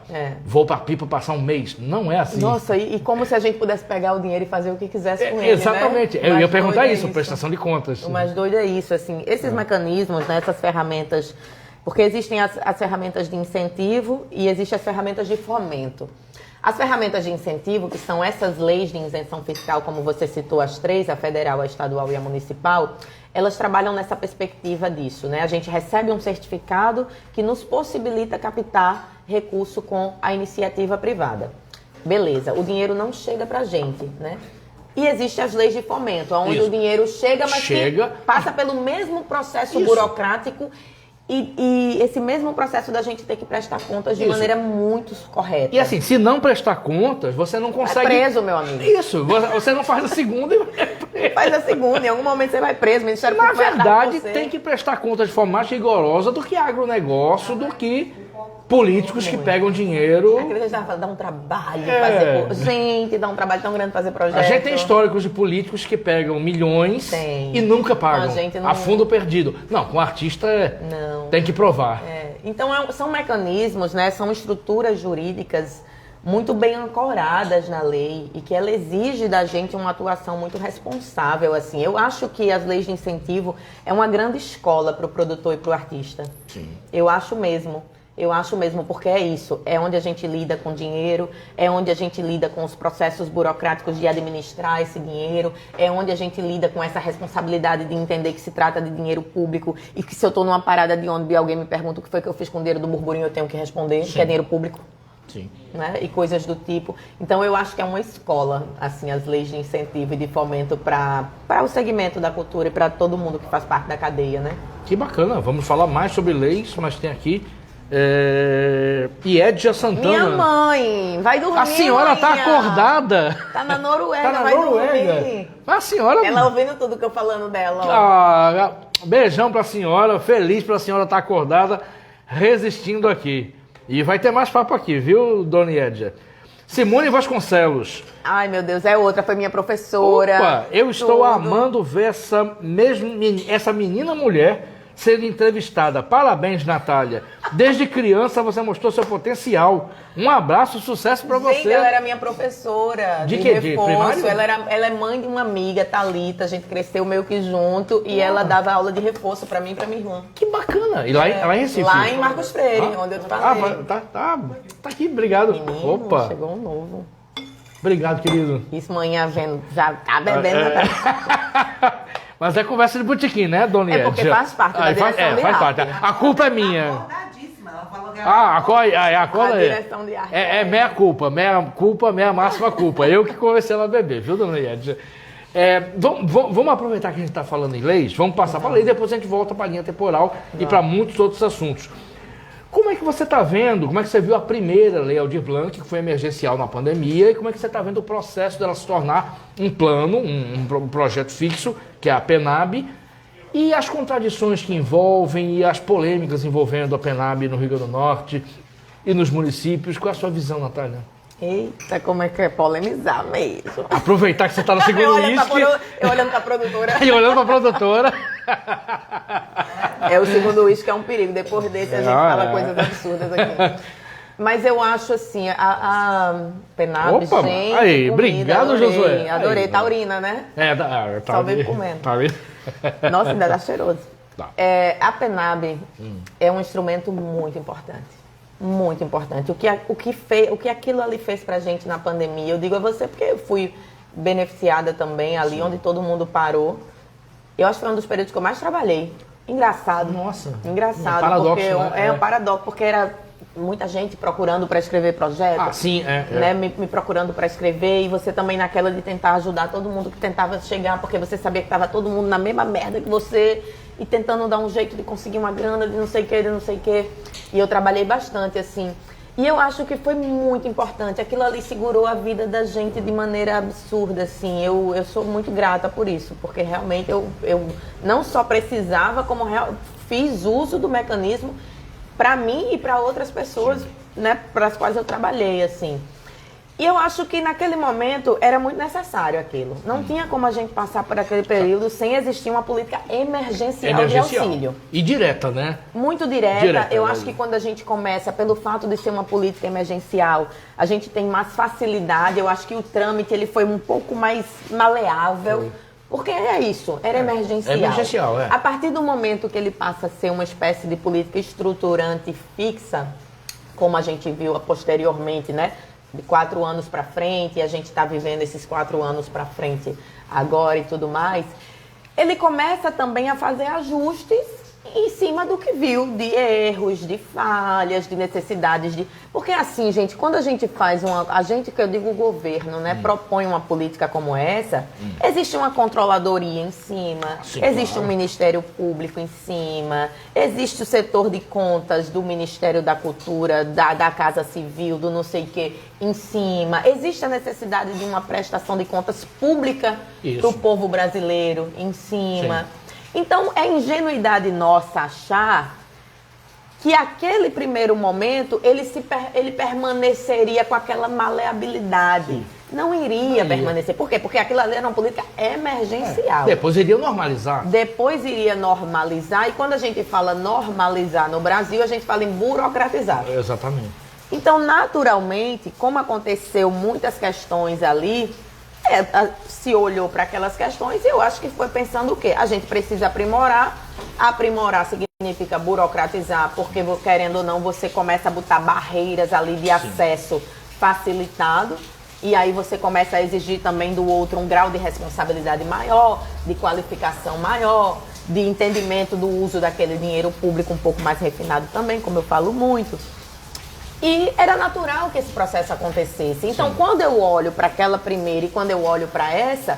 vou para Pipa passar um mês. Não é assim. Nossa, e como se a gente pudesse pegar o dinheiro e fazer o que quisesse com ele, exatamente. Né? Eu ia perguntar isso, prestação de contas. O mais doido é isso, assim, esses mecanismos, né, essas ferramentas, porque existem as ferramentas de incentivo e existem as ferramentas de fomento. As ferramentas de incentivo, que são essas leis de isenção fiscal, como você citou as 3, a federal, a estadual e a municipal, elas trabalham nessa perspectiva disso, né? A gente recebe um certificado que nos possibilita captar recurso com a iniciativa privada. Beleza, o dinheiro não chega pra gente, né? E existem as leis de fomento, onde o dinheiro chega, mas que passa pelo mesmo processo burocrático. E esse mesmo processo da gente ter que prestar contas de maneira muito correta. E assim, se não prestar contas, você não consegue... É preso, meu amigo. Isso, você não faz a segunda e... Faz a segunda, em algum momento você vai preso. O Ministério Na Público verdade, tem que prestar contas de forma mais rigorosa do que agronegócio, do que políticos que pegam dinheiro... Aquilo que a gente estava falando, dá um trabalho fazer... Gente, dá um trabalho tão grande fazer projeto. A gente tem históricos de políticos que pegam milhões e nunca pagam. A fundo perdido. Não, com artista tem que provar. Então, são mecanismos, né? São estruturas jurídicas muito bem ancoradas na lei e que ela exige da gente uma atuação muito responsável, assim. Eu acho que as leis de incentivo é uma grande escola para o produtor e para o artista. Sim. Eu acho mesmo, porque é isso, é onde a gente lida com dinheiro, é onde a gente lida com os processos burocráticos de administrar esse dinheiro, é onde a gente lida com essa responsabilidade de entender que se trata de dinheiro público e que se eu estou numa parada de ônibus e alguém me pergunta o que foi que eu fiz com o dinheiro do burburinho, eu tenho que responder, que é dinheiro público. Sim. Né? E coisas do tipo. Então eu acho que é uma escola, assim, as leis de incentivo e de fomento para o segmento da cultura e para todo mundo que faz parte da cadeia, né? Que bacana, vamos falar mais sobre leis, mas tem aqui Edja Santana. Minha mãe, vai dormir. A senhora tá acordada. Tá na Noruega, vai dormir. A senhora... Ela ouvindo tudo que eu falando dela. Beijão pra senhora, feliz pra senhora estar acordada, resistindo aqui. E vai ter mais papo aqui, viu, Dona Edja? Simone Vasconcelos. Ai, meu Deus, é outra, foi minha professora. Opa, eu estou amando ver essa menina mulher sendo entrevistada. Parabéns, Natália. Desde criança você mostrou seu potencial. Um abraço, sucesso pra você. Gente, ela era minha professora de quê? De primário? Ela é mãe de uma amiga, Thalita. A gente cresceu meio que junto e ela dava aula de reforço pra mim e pra minha irmã. Que bacana. E lá em Recife? Lá em Marcos Freire, onde eu te falei. Tá aqui, obrigado. Menino, opa. Chegou um novo. Obrigado, querido. Isso, manhã vendo, já tá bebendo. Mas é conversa de botequim, né, Dona Edja? É porque faz parte da direção de faz arte. parte. A culpa é minha. Ela falou que A cola é. Direção de arte. É meia culpa, meia máxima culpa. Eu que conversei ela a beber, viu, Dona Edja? Vamos aproveitar que a gente está falando em leis, vamos passar para a lei, depois a gente volta para a linha temporal e para muitos outros assuntos. Como é que você está vendo, como é que você viu a primeira lei Aldir Blanc, que foi emergencial na pandemia, e como é que você está vendo o processo dela se tornar um plano, um projeto fixo, que é a PENAB, e as contradições que envolvem e as polêmicas envolvendo a PENAB no Rio Grande do Norte e nos municípios? Qual é a sua visão, Natália? Eita, como é que é polemizar mesmo. Aproveitar que você está no segundo uísque. Eu olhando para a produtora. E olhando para a produtora. O segundo uísque é um perigo. Depois desse a gente fala coisas absurdas aqui. Mas eu acho assim, a PENAB, Opa, gente, aí, comida, obrigado, adorei, Josué. Adorei, aí, taurina, né? Só veio comendo. Tá vendo? Nossa, ainda dá cheiroso. Tá. A PENAB é um instrumento muito importante. Muito importante. O que aquilo ali fez pra gente na pandemia, eu digo a você porque eu fui beneficiada também ali, onde todo mundo parou. Eu acho que foi um dos períodos que eu mais trabalhei. Engraçado. Nossa. Engraçado. Um paradoxo, porque né? Um paradoxo, porque era muita gente procurando para escrever projeto. Ah, sim, né? Me procurando para escrever, e você também naquela de tentar ajudar todo mundo que tentava chegar, porque você sabia que estava todo mundo na mesma merda que você, e tentando dar um jeito de conseguir uma grana, de não sei o que. E eu trabalhei bastante, assim. E eu acho que foi muito importante. Aquilo ali segurou a vida da gente de maneira absurda, assim. Eu sou muito grata por isso, porque realmente eu não só precisava, como fiz uso do mecanismo para mim e para outras pessoas, né, para as quais eu trabalhei, assim. E eu acho que naquele momento era muito necessário aquilo. Não tinha como a gente passar por aquele período sem existir uma política emergencial de auxílio. E direta, né? Muito direta. Eu acho que quando a gente começa, pelo fato de ser uma política emergencial, a gente tem mais facilidade. Eu acho que o trâmite ele foi um pouco mais maleável. Porque é isso, era emergencial. É emergencial, é. A partir do momento que ele passa a ser uma espécie de política estruturante fixa, como a gente viu posteriormente, né? De 4 anos para frente, e a gente está vivendo esses 4 anos para frente agora e tudo mais, ele começa também a fazer ajustes em cima do que viu de erros, de falhas, de necessidades de... Porque assim, gente, quando a gente faz a gente, que eu digo o governo, né, propõe uma política como essa, existe uma controladoria em cima, existe um Ministério Público em cima, existe o setor de contas do Ministério da Cultura, da Casa Civil, do não sei o que, em cima. Existe a necessidade de uma prestação de contas pública para o povo brasileiro, em cima. Sim. Então, é ingenuidade nossa achar que aquele primeiro momento ele permaneceria com aquela maleabilidade. Sim. Não iria permanecer. Por quê? Porque aquilo ali era uma política emergencial. Depois iria normalizar. Depois iria normalizar. E quando a gente fala normalizar no Brasil, a gente fala em burocratizar. Exatamente. Então, naturalmente, como aconteceu muitas questões ali, se olhou para aquelas questões e eu acho que foi pensando o quê? A gente precisa aprimorar. Aprimorar significa burocratizar, porque querendo ou não, você começa a botar barreiras ali de acesso facilitado. E aí você começa a exigir também do outro um grau de responsabilidade maior, de qualificação maior, de entendimento do uso daquele dinheiro público um pouco mais refinado também, como eu falo muito. E era natural que esse processo acontecesse. Então, quando eu olho para aquela primeira e quando eu olho para essa,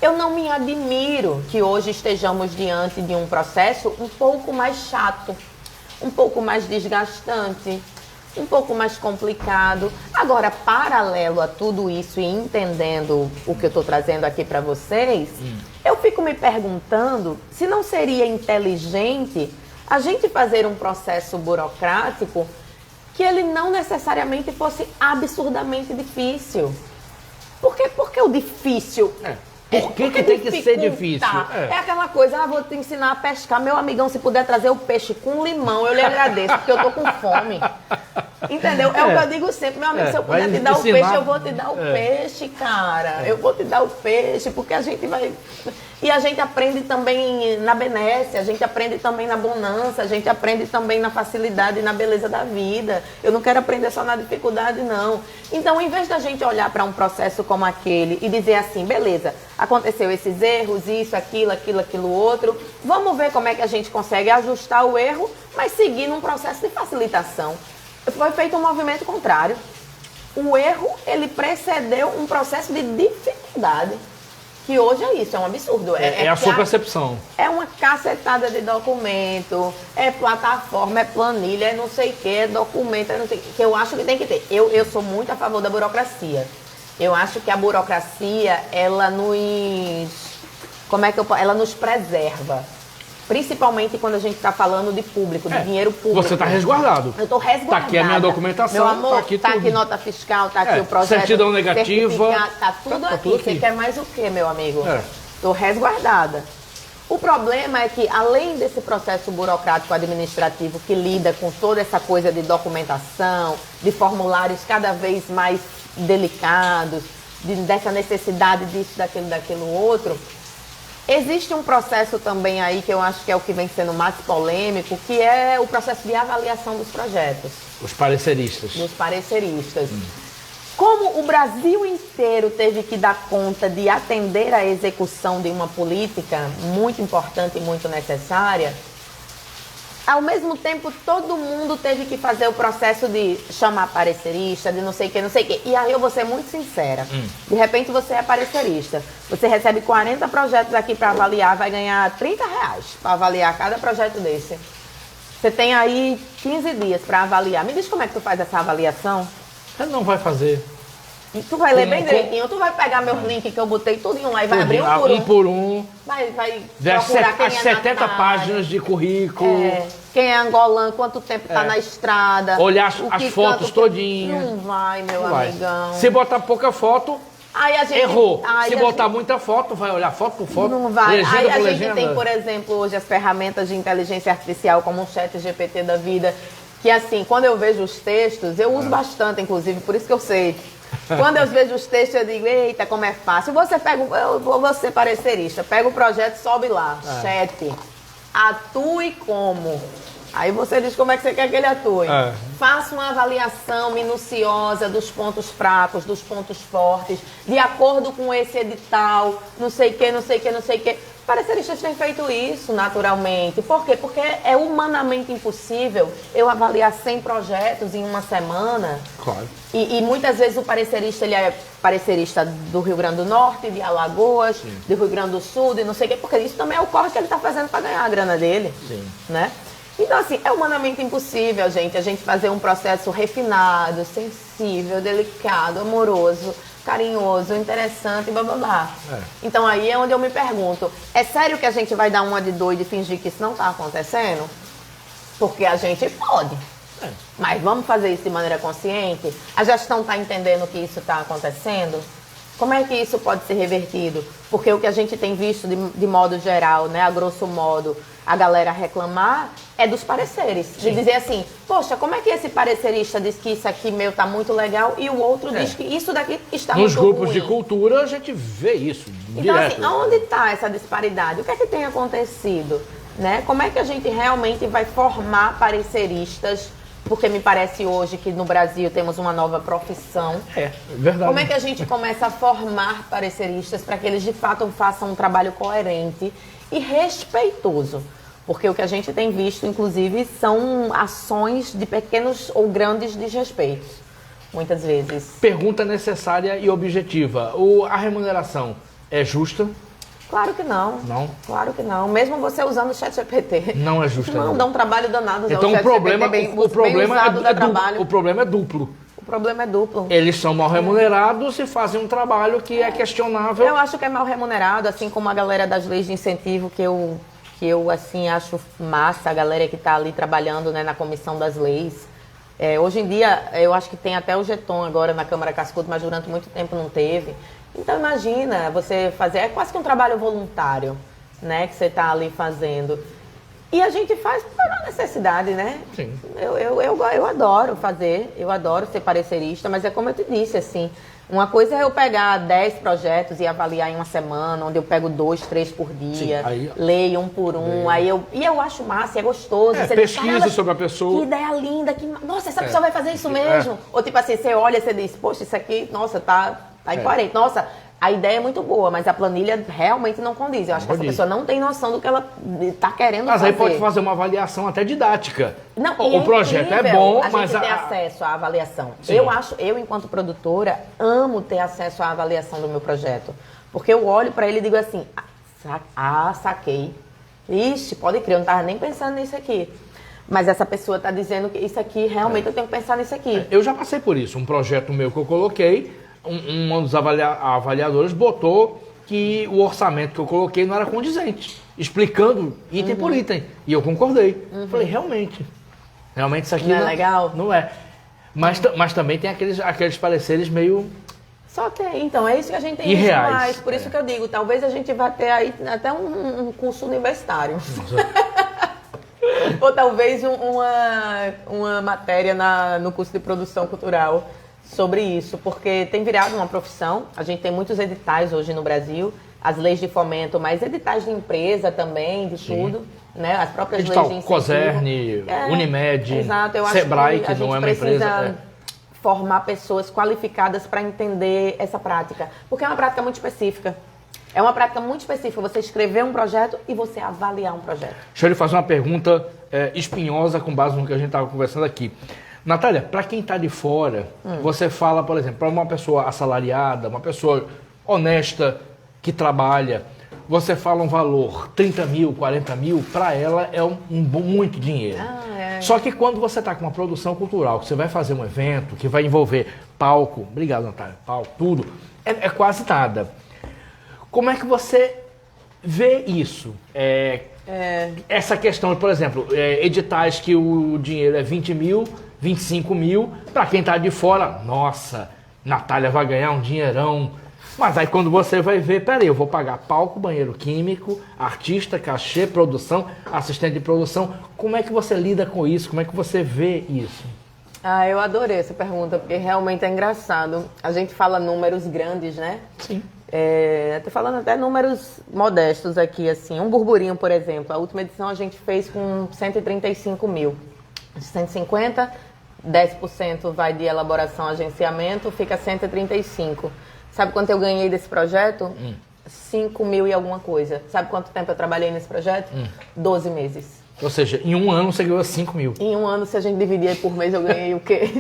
eu não me admiro que hoje estejamos diante de um processo um pouco mais chato, um pouco mais desgastante, um pouco mais complicado. Agora, paralelo a tudo isso e entendendo o que eu estou trazendo aqui para vocês, eu fico me perguntando se não seria inteligente a gente fazer um processo burocrático que ele não necessariamente fosse absurdamente difícil. Por que o difícil? Por que tem que ser difícil? É aquela coisa, vou te ensinar a pescar. Meu amigão, se puder trazer o peixe com limão, eu lhe agradeço, porque eu tô com fome. Entendeu? É o que eu digo sempre, meu amigo, se eu puder te dar o peixe, eu vou te dar o peixe, cara. Eu vou te dar o peixe, porque a gente vai... E a gente aprende também na benesse, a gente aprende também na bonança, a gente aprende também na facilidade e na beleza da vida. Eu não quero aprender só na dificuldade, não. Então, em vez da gente olhar para um processo como aquele e dizer assim, beleza, aconteceu esses erros, isso, aquilo, outro, vamos ver como é que a gente consegue ajustar o erro, mas seguir num processo de facilitação. Foi feito um movimento contrário. O erro, ele precedeu um processo de dificuldade. Que hoje é isso, é um absurdo. É a sua percepção. É uma cacetada de documento, é plataforma, é planilha, é não sei o que, é documento, é não sei o que eu acho que tem que ter. Eu sou muito a favor da burocracia. Eu acho que a burocracia, ela nos... Ela nos preserva. Principalmente quando a gente está falando de público, de dinheiro público. Você está resguardado. Eu estou resguardada. Está aqui a minha documentação. Meu amor, está aqui nota fiscal, está aqui o projeto. Certidão negativa. Está tudo aqui. Você quer mais o quê, meu amigo? Estou resguardada. O problema é que, além desse processo burocrático administrativo que lida com toda essa coisa de documentação, de formulários cada vez mais delicados, dessa necessidade disso, daquilo outro, existe um processo também aí que eu acho que é o que vem sendo mais polêmico, que é o processo de avaliação dos projetos. Os pareceristas. Dos pareceristas. Como o Brasil inteiro teve que dar conta de atender à execução de uma política muito importante e muito necessária, ao mesmo tempo todo mundo teve que fazer o processo de chamar parecerista, de não sei o que. E aí eu vou ser muito sincera. De repente você é parecerista, você recebe 40 projetos aqui para avaliar, vai ganhar R$30 para avaliar cada projeto desse. Você tem aí 15 dias para avaliar. Me diz como é que tu faz essa avaliação? Você não vai fazer. E tu vai ler bem direitinho, tu vai pegar meus links que eu botei tudinho lá e vai abrir um por um. Vai procurar quem as 70 páginas de currículo. Quem é angolano, quanto tempo tá na estrada. Olhar as fotos todinhas. Não vai, meu amigão. Se botar pouca foto, aí a gente, errou. Se botar muita foto, vai olhar foto por foto. Não vai. Legenda aí a por gente legenda. tem, por exemplo, hoje as ferramentas de inteligência artificial, como o ChatGPT da vida, que assim, quando eu vejo os textos, eu uso bastante, inclusive, por isso que eu sei. Quando eu vejo os textos, eu digo, eita, como é fácil. Eu vou ser parecerista, pega o projeto, sobe lá, chat, atue como. Aí você diz como é que você quer que ele atue. Faça uma avaliação minuciosa dos pontos fracos, dos pontos fortes, de acordo com esse edital, não sei o que. Pareceristas têm feito isso naturalmente. Por quê? Porque é humanamente impossível eu avaliar 100 projetos em uma semana. Claro. E muitas vezes o parecerista, ele é parecerista do Rio Grande do Norte, de Alagoas, do Rio Grande do Sul, de não sei o quê, porque isso também é o corre que ele está fazendo para ganhar a grana dele. Né? Então, assim, é humanamente impossível, gente, a gente fazer um processo refinado, sensível, delicado, amoroso, carinhoso, interessante, blá, blá, blá. Então, aí é onde eu me pergunto, é sério que a gente vai dar uma de doido e fingir que isso não está acontecendo? Porque a gente pode. Mas vamos fazer isso de maneira consciente? A gestão está entendendo que isso está acontecendo? Como é que isso pode ser revertido? Porque o que a gente tem visto de modo geral, né, a grosso modo, a galera reclamar é dos pareceres. De dizer assim, poxa, como é que esse parecerista diz que isso aqui meu tá muito legal e o outro diz que isso daqui está muito ruim? Nos grupos de cultura a gente vê isso então, direto. Assim, onde está essa disparidade? O que é que tem acontecido? Né? Como é que a gente realmente vai formar pareceristas? Porque me parece hoje que no Brasil temos uma nova profissão. É verdade. Como é que a gente começa a formar pareceristas para que eles de fato façam um trabalho coerente e respeitoso? Porque o que a gente tem visto, inclusive, são ações de pequenos ou grandes desrespeitos, muitas vezes. Pergunta necessária e objetiva. A remuneração é justa? Claro que não. Não? Claro que não. Mesmo você usando o ChatGPT. Não é justa. Não, dá um trabalho danado. Então o problema é duplo. O problema é duplo. Eles são mal remunerados e fazem um trabalho que é questionável. Eu acho que é mal remunerado, assim como a galera das leis de incentivo, que eu assim, acho massa, a galera que está ali trabalhando, né, na comissão das leis. Hoje em dia, eu acho que tem até o Geton agora na Câmara Cascudo, mas durante muito tempo não teve. Então, imagina você fazer, é quase que um trabalho voluntário, né, que você está ali fazendo. E a gente faz por necessidade, né? Sim. Eu adoro fazer, eu adoro ser parecerista, mas é como eu te disse, assim, uma coisa é eu pegar 10 projetos e avaliar em uma semana, onde eu pego 2, 3 por dia, Sim, leio um por um, e eu acho massa, é gostoso. Você pesquisa sobre a pessoa. Que ideia linda, nossa, essa pessoa vai fazer isso mesmo? Ou tipo assim, você olha e você diz, poxa, isso aqui, nossa, tá incoerente. Nossa, a ideia é muito boa, mas a planilha realmente não condiz. Eu acho que essa pessoa não tem noção do que ela está querendo fazer. Mas aí pode fazer uma avaliação até didática. Não, o projeto é bom, mas a gente ter acesso à avaliação. Sim. Eu, enquanto produtora, amo ter acesso à avaliação do meu projeto. Porque eu olho para ele e digo assim, saquei. Ixi, pode crer, eu não estava nem pensando nisso aqui. Mas essa pessoa está dizendo que isso aqui, realmente eu tenho que pensar nisso aqui. Eu já passei por isso. Um projeto meu que eu coloquei, um dos avaliadores botou que o orçamento que eu coloquei não era condizente, explicando item por item. E eu concordei. Falei, realmente isso aqui não é legal? Não é. Mas também tem aqueles pareceres meio... Só tem. Então, é isso que a gente tem irreais. Mais. Por isso que eu digo, talvez a gente vá ter aí até um curso universitário. Ou talvez uma matéria no curso de produção cultural sobre isso, porque tem virado uma profissão. A gente tem muitos editais hoje no Brasil, as leis de fomento, mas editais de empresa também, de tudo, né? As próprias leis de incentivo. Coserne, Unimed, exato, eu Sebrae, acho que não é uma empresa. Formar pessoas qualificadas para entender essa prática, porque é uma prática muito específica. É uma prática muito específica, você escrever um projeto e você avaliar um projeto. Deixa eu lhe fazer uma pergunta espinhosa com base no que a gente estava conversando aqui. Natália, para quem está de fora, você fala, por exemplo, para uma pessoa assalariada, uma pessoa honesta, que trabalha, você fala um valor, 30 mil, 40 mil, para ela é muito dinheiro. Só que quando você está com uma produção cultural, que você vai fazer um evento, que vai envolver palco, obrigado Natália, palco, tudo, é quase nada. Como é que você vê isso? Essa questão, por exemplo, editais que o dinheiro é 20 mil, 25 mil, para quem está de fora, nossa, Natália vai ganhar um dinheirão. Mas aí quando você vai ver, peraí, eu vou pagar palco, banheiro químico, artista, cachê, produção, assistente de produção. Como é que você lida com isso? Como é que você vê isso? Eu adorei essa pergunta, porque realmente é engraçado. A gente fala números grandes, né? Sim. Tô falando até números modestos aqui, assim. Um burburinho, por exemplo. A última edição a gente fez com 135 mil. 150, 10% vai de elaboração, agenciamento, fica 135. Sabe quanto eu ganhei desse projeto? 5 mil e alguma coisa. Sabe quanto tempo eu trabalhei nesse projeto? 12 meses. Ou seja, em um ano você ganhou 5 mil. Em um ano, se a gente dividir por mês, eu ganhei o quê?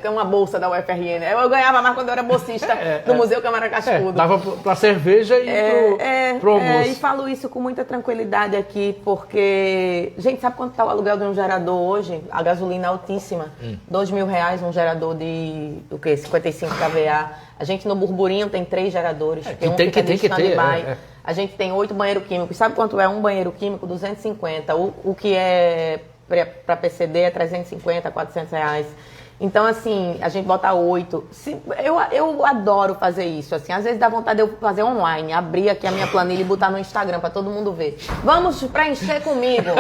Uma bolsa da UFRN. Eu ganhava mais quando eu era bolsista do Museu Câmara Cascudo. Dava pra cerveja e pro almoço. E falo isso com muita tranquilidade aqui, porque... Gente, sabe quanto tá o aluguel de um gerador hoje? A gasolina altíssima. R$2.000 um gerador de, 55 kVA. A gente no Burburinho tem 3 geradores. Tem um que fica de stand-by. A gente tem 8 banheiros químicos. Sabe quanto é um banheiro químico? 250. O que é para PCD é 350, R$400. Então, assim, a gente bota 8. Eu adoro fazer isso. Assim, às vezes dá vontade de eu fazer online, abrir aqui a minha planilha e botar no Instagram para todo mundo ver. Vamos preencher comigo.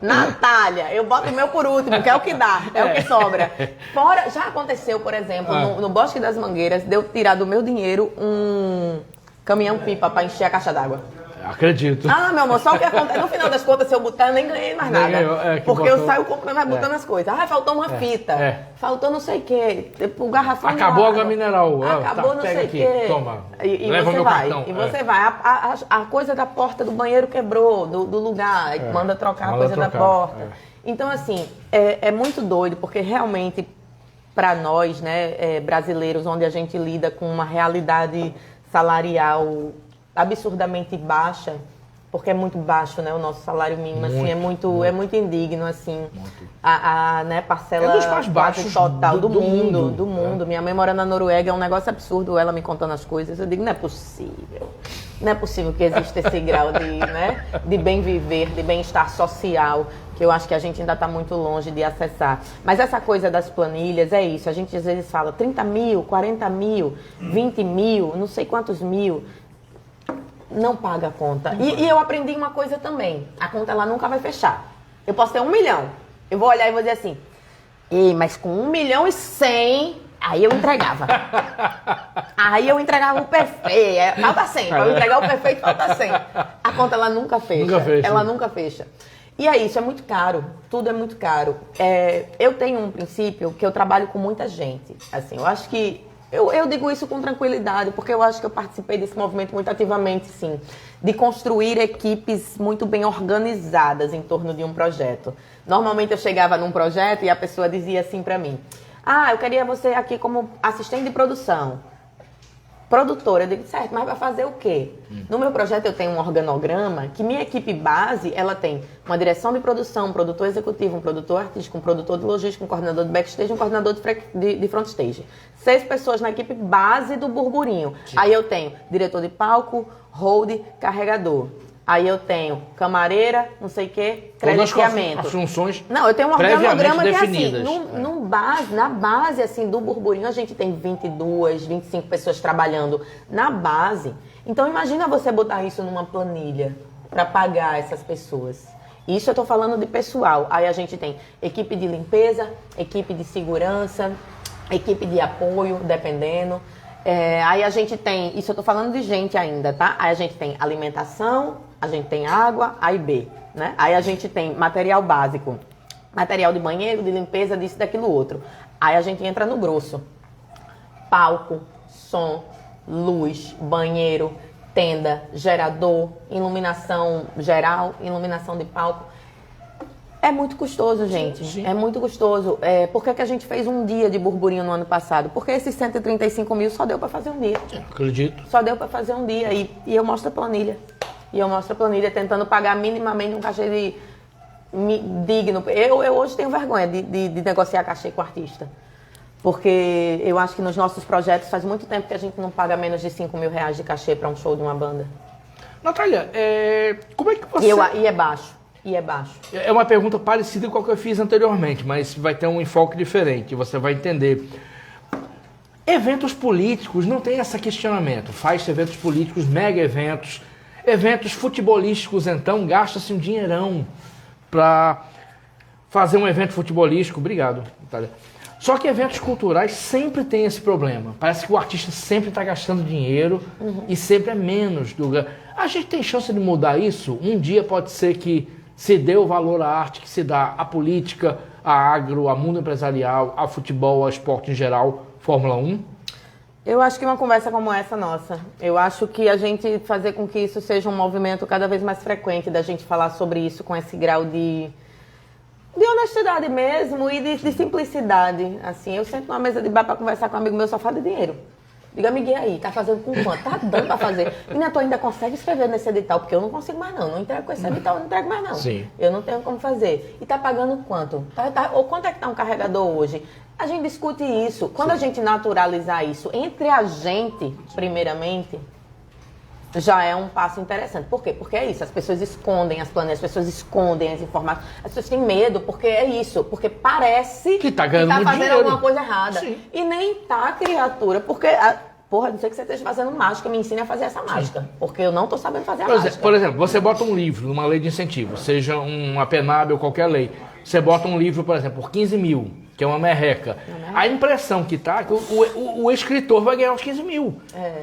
Natália, eu boto o meu por último, que é o que dá, é o que sobra. Fora, já aconteceu, por exemplo, no Bosque das Mangueiras, de eu tirar do meu dinheiro um caminhão-pipa para encher a caixa d'água. Acredito. Meu amor, só o que acontece. No final das contas, se eu botar, eu nem ganhei mais nada. Porque eu saio comprando, vai botando as coisas. Faltou uma fita. Faltou não sei o quê. O garrafão. Acabou a água mineral. Acabou não sei o quê. Toma. E você vai. Cartão. E você vai. A coisa da porta do banheiro quebrou, do lugar. Manda trocar a coisa da porta. Então, assim, é muito doido, porque realmente, para nós, né, brasileiros, onde a gente lida com uma realidade salarial absurdamente baixa, porque é muito baixo, né, o nosso salário mínimo, assim, é muito indigno, assim, né, parcela dos mais baixos total do mundo. Minha mãe mora na Noruega, é um negócio absurdo, ela me contando as coisas, eu digo, não é possível que exista esse grau de, né, de bem viver, de bem-estar social, que eu acho que a gente ainda está muito longe de acessar. Mas essa coisa das planilhas é isso, a gente às vezes fala 30 mil, 40 mil, 20 mil, não sei quantos mil, não paga a conta. E eu aprendi uma coisa também, a conta ela nunca vai fechar. Eu posso ter 1 milhão, eu vou olhar e vou dizer assim, ei, mas com 1.100.000, aí eu entregava. Aí eu entregava o perfeito, falta 100, para eu entregar o perfeito falta 100. A conta ela nunca fecha, ela nunca fecha. E é isso, é muito caro, tudo é muito caro. Eu tenho um princípio que eu trabalho com muita gente, assim, eu acho que, eu digo isso com tranquilidade, porque eu acho que eu participei desse movimento muito ativamente, sim, de construir equipes muito bem organizadas em torno de um projeto. Normalmente eu chegava num projeto e a pessoa dizia assim pra mim, eu queria você aqui como assistente de produção. Produtora, eu digo, certo, mas vai fazer o quê? No meu projeto eu tenho um organograma que minha equipe base, ela tem uma direção de produção, um produtor executivo, um produtor artístico, um produtor de logística, um coordenador de backstage, um coordenador de front stage. 6 pessoas na equipe base do burburinho. Sim. Aí eu tenho diretor de palco, hold, carregador. Aí eu tenho camareira, não sei o quê, credenciamento. As funções. Não, eu tenho um organograma que é assim, na base assim, do burburinho a gente tem 22, 25 pessoas trabalhando na base. Então imagina você botar isso numa planilha para pagar essas pessoas. Isso eu estou falando de pessoal. Aí a gente tem equipe de limpeza, equipe de segurança, equipe de apoio, dependendo. Aí a gente tem, isso eu tô falando de gente ainda, tá? Aí a gente tem alimentação, a gente tem água, A e B, né? Aí a gente tem material básico, material de banheiro, de limpeza, disso, daquilo, outro. Aí a gente entra no grosso. Palco, som, luz, banheiro, tenda, gerador, iluminação geral, iluminação de palco. É muito custoso, gente. Sim. É muito custoso. Por que a gente fez um dia de burburinho no ano passado? Porque esses 135 mil só deu para fazer um dia. Acredito. Só deu para fazer um dia. E eu mostro a planilha. Tentando pagar minimamente um cachê digno. Eu hoje tenho vergonha de negociar cachê com o artista. Porque eu acho que nos nossos projetos faz muito tempo que a gente não paga menos de 5 mil reais de cachê para um show de uma banda. Natália, como é que você... E é baixo. É uma pergunta parecida com a que eu fiz anteriormente, mas vai ter um enfoque diferente, você vai entender. Eventos políticos não tem esse questionamento. Faz-se eventos políticos, mega eventos. Eventos futebolísticos, então, gasta-se um dinheirão para fazer um evento futebolístico. Obrigado, Natália. Só que eventos culturais sempre tem esse problema. Parece que o artista sempre está gastando dinheiro e sempre é menos. A gente tem chance de mudar isso? Um dia pode ser que se dê o valor à arte que se dá à política, à agro, ao mundo empresarial, ao futebol, ao esporte em geral, Fórmula 1? Eu acho que uma conversa como essa nossa, eu acho que a gente fazer com que isso seja um movimento cada vez mais frequente, da gente falar sobre isso com esse grau de honestidade mesmo e de simplicidade. Assim, eu sento numa mesa de bar para conversar com um amigo meu, só fala de dinheiro. Diga, amiguinho aí, tá fazendo com quanto? Tá dando pra fazer. Menina, tu ainda consegue escrever nesse edital? Porque eu não consigo mais não. Não entrego com esse edital, não entrego mais não. Sim. Eu não tenho como fazer. E tá pagando quanto? Ou quanto é que tá um carregador hoje? A gente discute isso. Quando a gente naturalizar isso entre a gente, primeiramente, já é um passo interessante. Por quê? Porque é isso. As pessoas escondem as planilhas, as pessoas escondem as informações. As pessoas têm medo, porque é isso. Porque parece que tá ganhando fazendo dinheiro. Alguma coisa errada. Sim. E nem tá, criatura. Porque, porra, não sei que você esteja fazendo mágica, me ensine a fazer essa mágica. Sim. Porque eu não tô sabendo fazer a mágica. Por exemplo, você bota um livro numa lei de incentivo, seja uma PENAB ou qualquer lei. Você bota um livro, por exemplo, por 15 mil, que é uma merreca. A impressão que tá, que o escritor vai ganhar os 15 mil.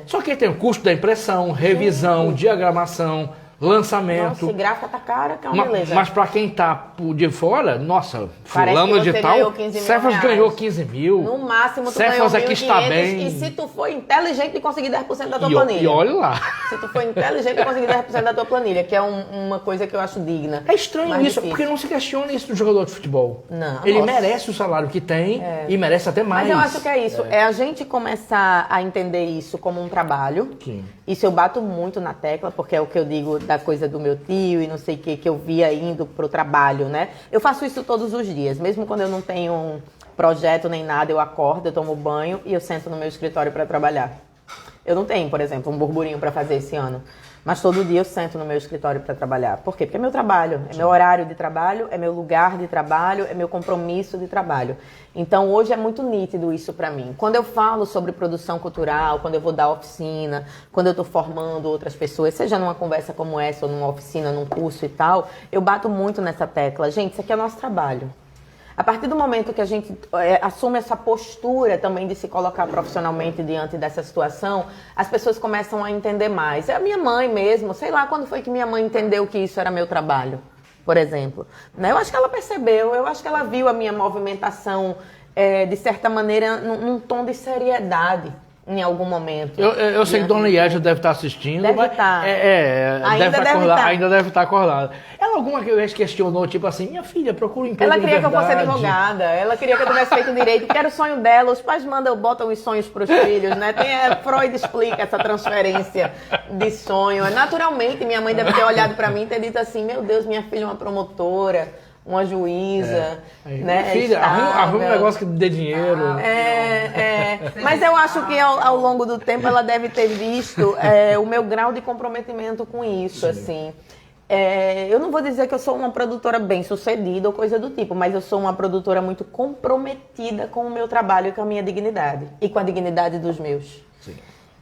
Só que tem o custo da impressão, revisão, diagramação, lançamento. Nossa, gráfica tá cara, que é uma beleza. Mas pra quem tá de fora, nossa, fulano de tal, Cefas ganhou 15 mil. No máximo tu Cefas ganhou aqui está 1.500 bem. E se tu for inteligente de conseguir 10% da tua planilha. E olha lá. Se tu for inteligente de conseguir 10% da tua planilha, que é uma coisa que eu acho digna. É estranho isso, porque não se questiona isso do jogador de futebol. Não. Ele merece o salário que tem e merece até mais. Mas eu acho que é isso. É a gente começar a entender isso como um trabalho. Sim. Isso eu bato muito na tecla, porque é o que eu digo da coisa do meu tio e não sei o que eu via indo pro trabalho, né? Eu faço isso todos os dias, mesmo quando eu não tenho um projeto nem nada, eu acordo, eu tomo banho e eu sento no meu escritório para trabalhar. Eu não tenho, por exemplo, um burburinho para fazer esse ano. Mas todo dia eu sento no meu escritório para trabalhar. Por quê? Porque é meu trabalho, é meu horário de trabalho, é meu lugar de trabalho, é meu compromisso de trabalho. Então hoje é muito nítido isso para mim. Quando eu falo sobre produção cultural, quando eu vou dar oficina, quando eu estou formando outras pessoas, seja numa conversa como essa, ou numa oficina, num curso e tal, eu bato muito nessa tecla. Gente, isso aqui é nosso trabalho. A partir do momento que a gente assume essa postura também de se colocar profissionalmente diante dessa situação, as pessoas começam a entender mais. É a minha mãe mesmo, sei lá quando foi que minha mãe entendeu que isso era meu trabalho, por exemplo. Né? Eu acho que ela percebeu, eu acho que ela viu a minha movimentação, de certa maneira, num tom de seriedade. Em algum momento. Eu sei que Dona Iédia deve estar assistindo. Deve estar. Ainda deve estar acordada. Ela alguma vez questionou, tipo assim, minha filha, procura um emprego Ela queria de que eu fosse verdade. advogada, ela queria que eu tivesse feito direito, porque era o sonho dela, os pais botam os sonhos para os filhos, né? Freud explica essa transferência de sonho. Naturalmente, minha mãe deve ter olhado para mim e ter dito assim, meu Deus, minha filha é uma promotora, uma juíza, né? Filha, arruma um negócio que dê dinheiro. Mas eu acho que ao longo do tempo ela deve ter visto o meu grau de comprometimento com isso, assim. Eu não vou dizer que eu sou uma produtora bem-sucedida ou coisa do tipo, mas eu sou uma produtora muito comprometida com o meu trabalho e com a minha dignidade. E com a dignidade dos meus. Sim.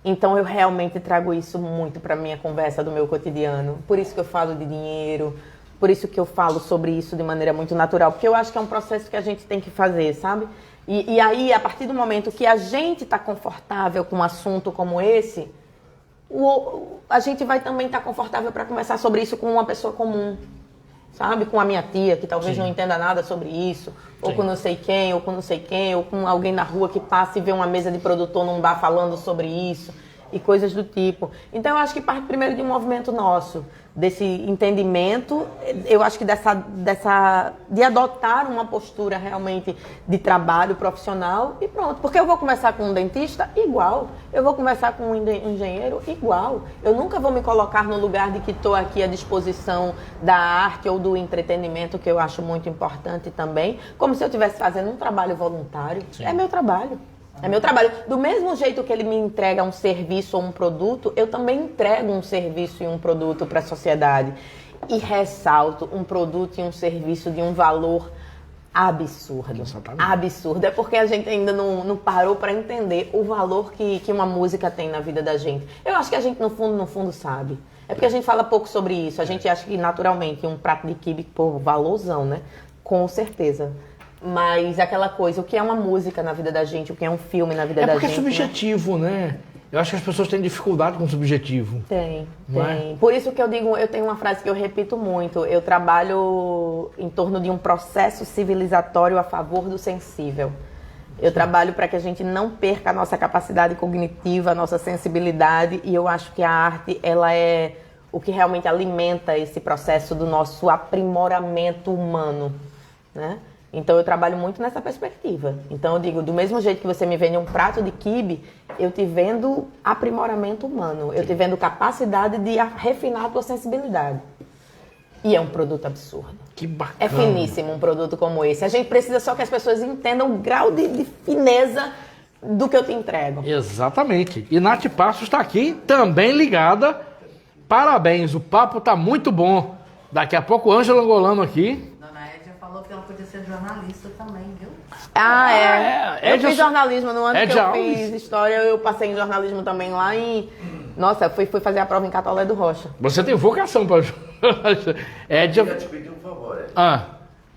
Então eu realmente trago isso muito para minha conversa do meu cotidiano. Por isso que eu falo de dinheiro. Por isso que eu falo sobre isso de maneira muito natural, porque eu acho que é um processo que a gente tem que fazer, sabe? E aí, a partir do momento que a gente está confortável com um assunto como esse, a gente vai também estar confortável para conversar sobre isso com uma pessoa comum, sabe? Com a minha tia, que talvez não entenda nada sobre isso, ou com não sei quem, ou com não sei quem, ou com alguém na rua que passa e vê uma mesa de produtor num bar falando sobre isso, e coisas do tipo. Então, eu acho que parte primeiro de um movimento nosso, desse entendimento, eu acho que de adotar uma postura realmente de trabalho profissional e pronto. Porque eu vou conversar com um dentista igual, eu vou conversar com um engenheiro igual. Eu nunca vou me colocar no lugar de que estou aqui à disposição da arte ou do entretenimento, que eu acho muito importante também, como se eu estivesse fazendo um trabalho voluntário. Sim. É meu trabalho. É meu trabalho. Do mesmo jeito que ele me entrega um serviço ou um produto, eu também entrego um serviço e um produto para a sociedade. E ressalto um produto e um serviço de um valor absurdo. Exatamente. Absurdo. É porque a gente ainda não parou para entender o valor que uma música tem na vida da gente. Eu acho que a gente, no fundo, sabe. É porque a gente fala pouco sobre isso. A gente acha que, naturalmente, um prato de quibe, pô, valorzão, né? Com certeza. Mas aquela coisa, o que é uma música na vida da gente, o que é um filme na vida da gente. É porque é subjetivo, né? Eu acho que as pessoas têm dificuldade com o subjetivo. Tem. Por isso que eu digo, eu tenho uma frase que eu repito muito, eu trabalho em torno de um processo civilizatório a favor do sensível. Eu trabalho para que a gente não perca a nossa capacidade cognitiva, a nossa sensibilidade, e eu acho que a arte, ela é o que realmente alimenta esse processo do nosso aprimoramento humano, né? Então eu trabalho muito nessa perspectiva. Então eu digo, do mesmo jeito que você me vende um prato de quibe, eu te vendo aprimoramento humano, eu te vendo capacidade de refinar a tua sensibilidade. E é um produto absurdo. Que bacana. É finíssimo um produto como esse. A gente precisa só que as pessoas entendam o grau de fineza do que eu te entrego. Exatamente. E Nath Passos está aqui, também ligada. Parabéns, o papo está muito bom. Daqui a pouco o Ângelo Angolano aqui. Falou que ela podia ser jornalista também, viu? Eu fiz jornalismo no ano que eu fiz história, eu passei em jornalismo também lá em... Nossa, fui fazer a prova em Catolé do Rocha. Você tem vocação para jornalista. Eu queria te pedir um favor,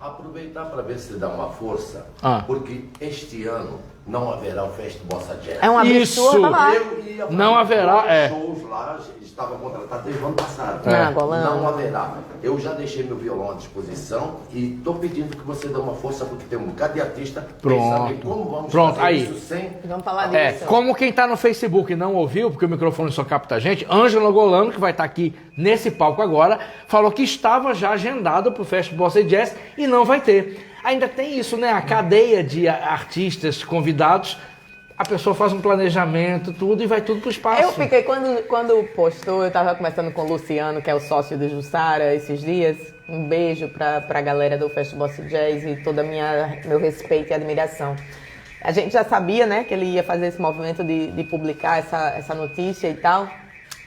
aproveitar para ver se dá uma força, porque este ano não haverá o Festival Bossa Jazz. É um absurdo lá. Eu ia fazer não haverá, shows lá, estava contratado desde o ano passado. Não haverá. Eu já deixei meu violão à disposição e estou pedindo que você dê uma força, porque tem um bocado de artista. Pronto. Como vamos Pronto, fazer aí. Isso sem... Vamos falar disso. Como quem está no Facebook não ouviu, porque o microfone só capta a gente, Ângelo Angolano, que vai estar aqui nesse palco agora, falou que estava já agendado para o Festival Bossa Jazz e não vai ter. Ainda tem isso, né? A cadeia de artistas convidados, a pessoa faz um planejamento, tudo, e vai tudo pro espaço. Eu fiquei, quando postou, eu estava conversando com o Luciano, que é o sócio do Jussara, esses dias. Um beijo pra galera do Festival Bossa Jazz e todo meu respeito e admiração. A gente já sabia, né, que ele ia fazer esse movimento de publicar essa notícia e tal.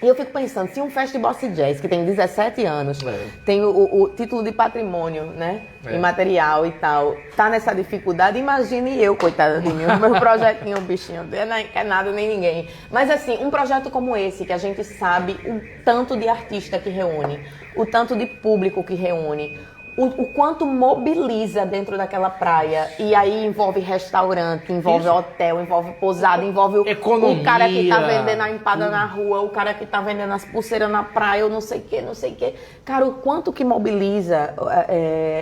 E eu fico pensando, se um Fest Bossa Jazz, que tem 17 anos, tem o título de patrimônio, né, imaterial e tal, tá nessa dificuldade, imagine eu, coitada de mim, o meu projetinho, bichinho, não é nada nem ninguém. Mas assim, um projeto como esse, que a gente sabe o tanto de artista que reúne, o tanto de público que reúne, o quanto mobiliza dentro daquela praia. E aí envolve restaurante, envolve hotel, envolve pousada, envolve o cara que tá vendendo a empada na rua, o cara que tá vendendo as pulseiras na praia, ou não sei o que. Cara, o quanto que mobiliza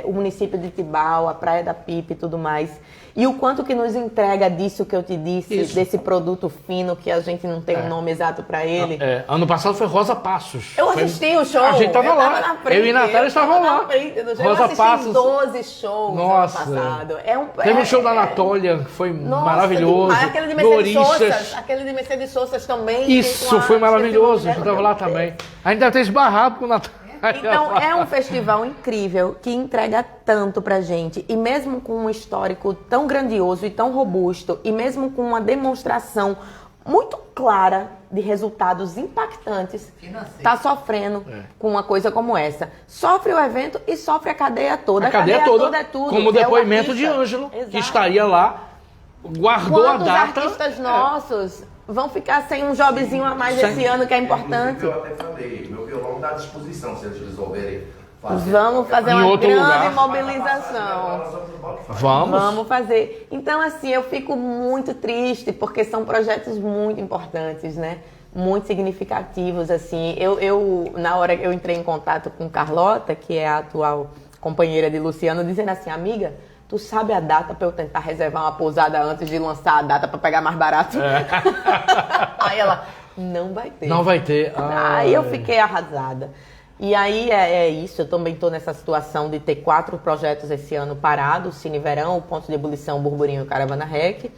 o município de Tibau, a Praia da Pipa e tudo mais. E o quanto que nos entrega disso que eu te disse, desse produto fino que a gente não tem um nome exato pra ele. Ano passado foi Rosa Passos. Eu assisti o show. A gente tava lá. Na frente, eu e Natália estavam lá. Rosa Passos. 12 shows ano passado. Teve um show da Anatólia, que foi maravilhoso. Aquele de Mercedes Sossas. Aquele de Mercedes Sossas também. Isso, foi maravilhoso. Eu estava lá também. A gente deve ter esbarrado com o Natália. Então, é um festival incrível que entrega tanto pra gente. E mesmo com um histórico tão grandioso e tão robusto, e mesmo com uma demonstração muito clara de resultados impactantes, está sofrendo com uma coisa como essa. Sofre o evento e sofre a cadeia toda. A cadeia toda é tudo. Como o depoimento de Ângelo, que estaria lá, guardou a data. Quantos artistas nossos vão ficar sem um jobzinho a mais esse ano que é importante? Eu até falei, meu violão está à disposição, se eles resolverem fazer. Vamos fazer uma grande mobilização. Vamos fazer. Então, assim, eu fico muito triste, porque são projetos muito importantes, né? Muito significativos, assim. Na hora que eu entrei em contato com Carlota, que é a atual companheira de Luciano, dizendo assim, amiga, tu sabe a data para eu tentar reservar uma pousada antes de lançar a data para pegar mais barato? Aí ela, não vai ter. Não vai ter. Aí eu fiquei arrasada. E aí é isso, eu também estou nessa situação de ter 4 projetos esse ano parados, Cine Verão, Ponto de Ebulição, Burburinho e Caravana Rec,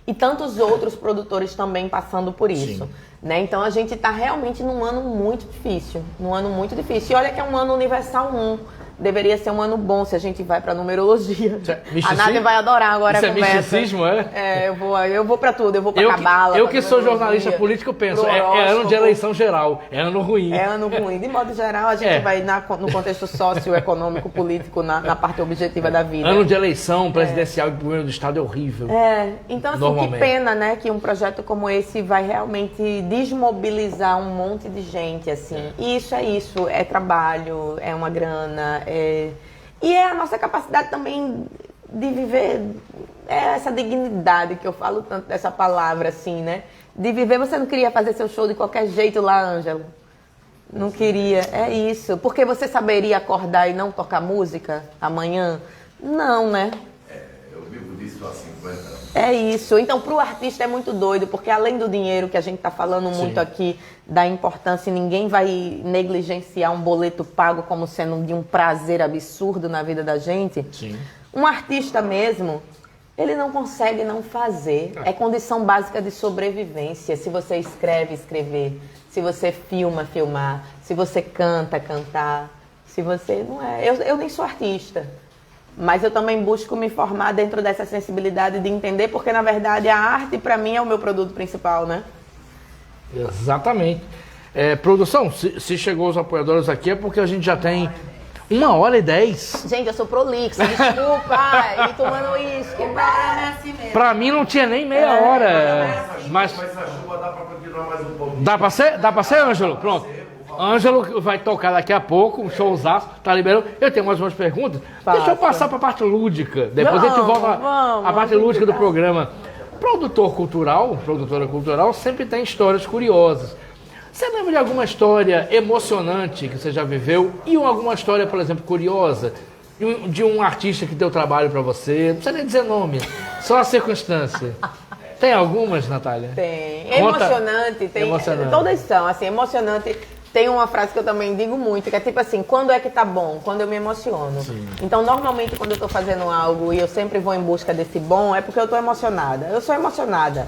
e tantos outros produtores também passando por isso. Né? Então a gente está realmente num ano muito difícil, E olha que é um ano universal 1. Deveria ser um ano bom se a gente vai pra numerologia. A Nádia vai adorar agora a conversa. Isso é misticismo, é? Eu vou pra tudo. Eu vou pra cabala. Eu que sou jornalista político penso, é ano de eleição geral, é ano ruim. É ano ruim. De modo geral, a gente vai no contexto socioeconômico, político, na parte objetiva da vida. Ano de eleição presidencial e governo do estado é horrível. Então assim, que pena, né, que um projeto como esse vai realmente desmobilizar um monte de gente, assim. E isso é trabalho, é uma grana, e é a nossa capacidade também de viver essa dignidade que eu falo tanto dessa palavra, assim, né? De viver. Você não queria fazer seu show de qualquer jeito lá, Ângelo? Não queria. É isso. Porque você saberia acordar e não tocar música amanhã? Não, né? Eu vivo disso há 50 anos. É isso. Então, para o artista é muito doido, porque além do dinheiro que a gente está falando muito aqui, da importância, ninguém vai negligenciar um boleto pago como sendo de um prazer absurdo na vida da gente. Um artista mesmo, ele não consegue não fazer. É condição básica de sobrevivência. Se você escreve, escrever. Se você filma, filmar. Se você canta, cantar. Se você não é... Eu nem sou artista. Mas eu também busco me formar dentro dessa sensibilidade de entender, porque, na verdade, a arte, para mim, é o meu produto principal, né? Exatamente. Produção, se chegou os apoiadores aqui é porque a gente já tem 1h10. Gente, eu sou prolixa, desculpa, e tomando uísque. Pra mim não tinha nem meia hora. Mas a chuva dá pra continuar mais um pouquinho. Dá pra ser, Ângelo? Pronto. Ângelo vai tocar daqui a pouco, um showzaço, tá liberando. Eu tenho mais umas perguntas. Deixa eu passar pra parte lúdica. Depois a gente volta à parte lúdica do programa. Produtora cultural sempre tem histórias curiosas. Você lembra de alguma história emocionante que você já viveu? E alguma história, por exemplo, curiosa? De um artista que deu trabalho pra você? Não precisa nem dizer nome, só a circunstância. Tem algumas, Natália? Tem. Emocionante. Todas são, assim, emocionante. Tem uma frase que eu também digo muito, que é tipo assim, quando é que tá bom? Quando eu me emociono. Então, normalmente, quando eu tô fazendo algo e eu sempre vou em busca desse bom, é porque eu tô emocionada. Eu sou emocionada.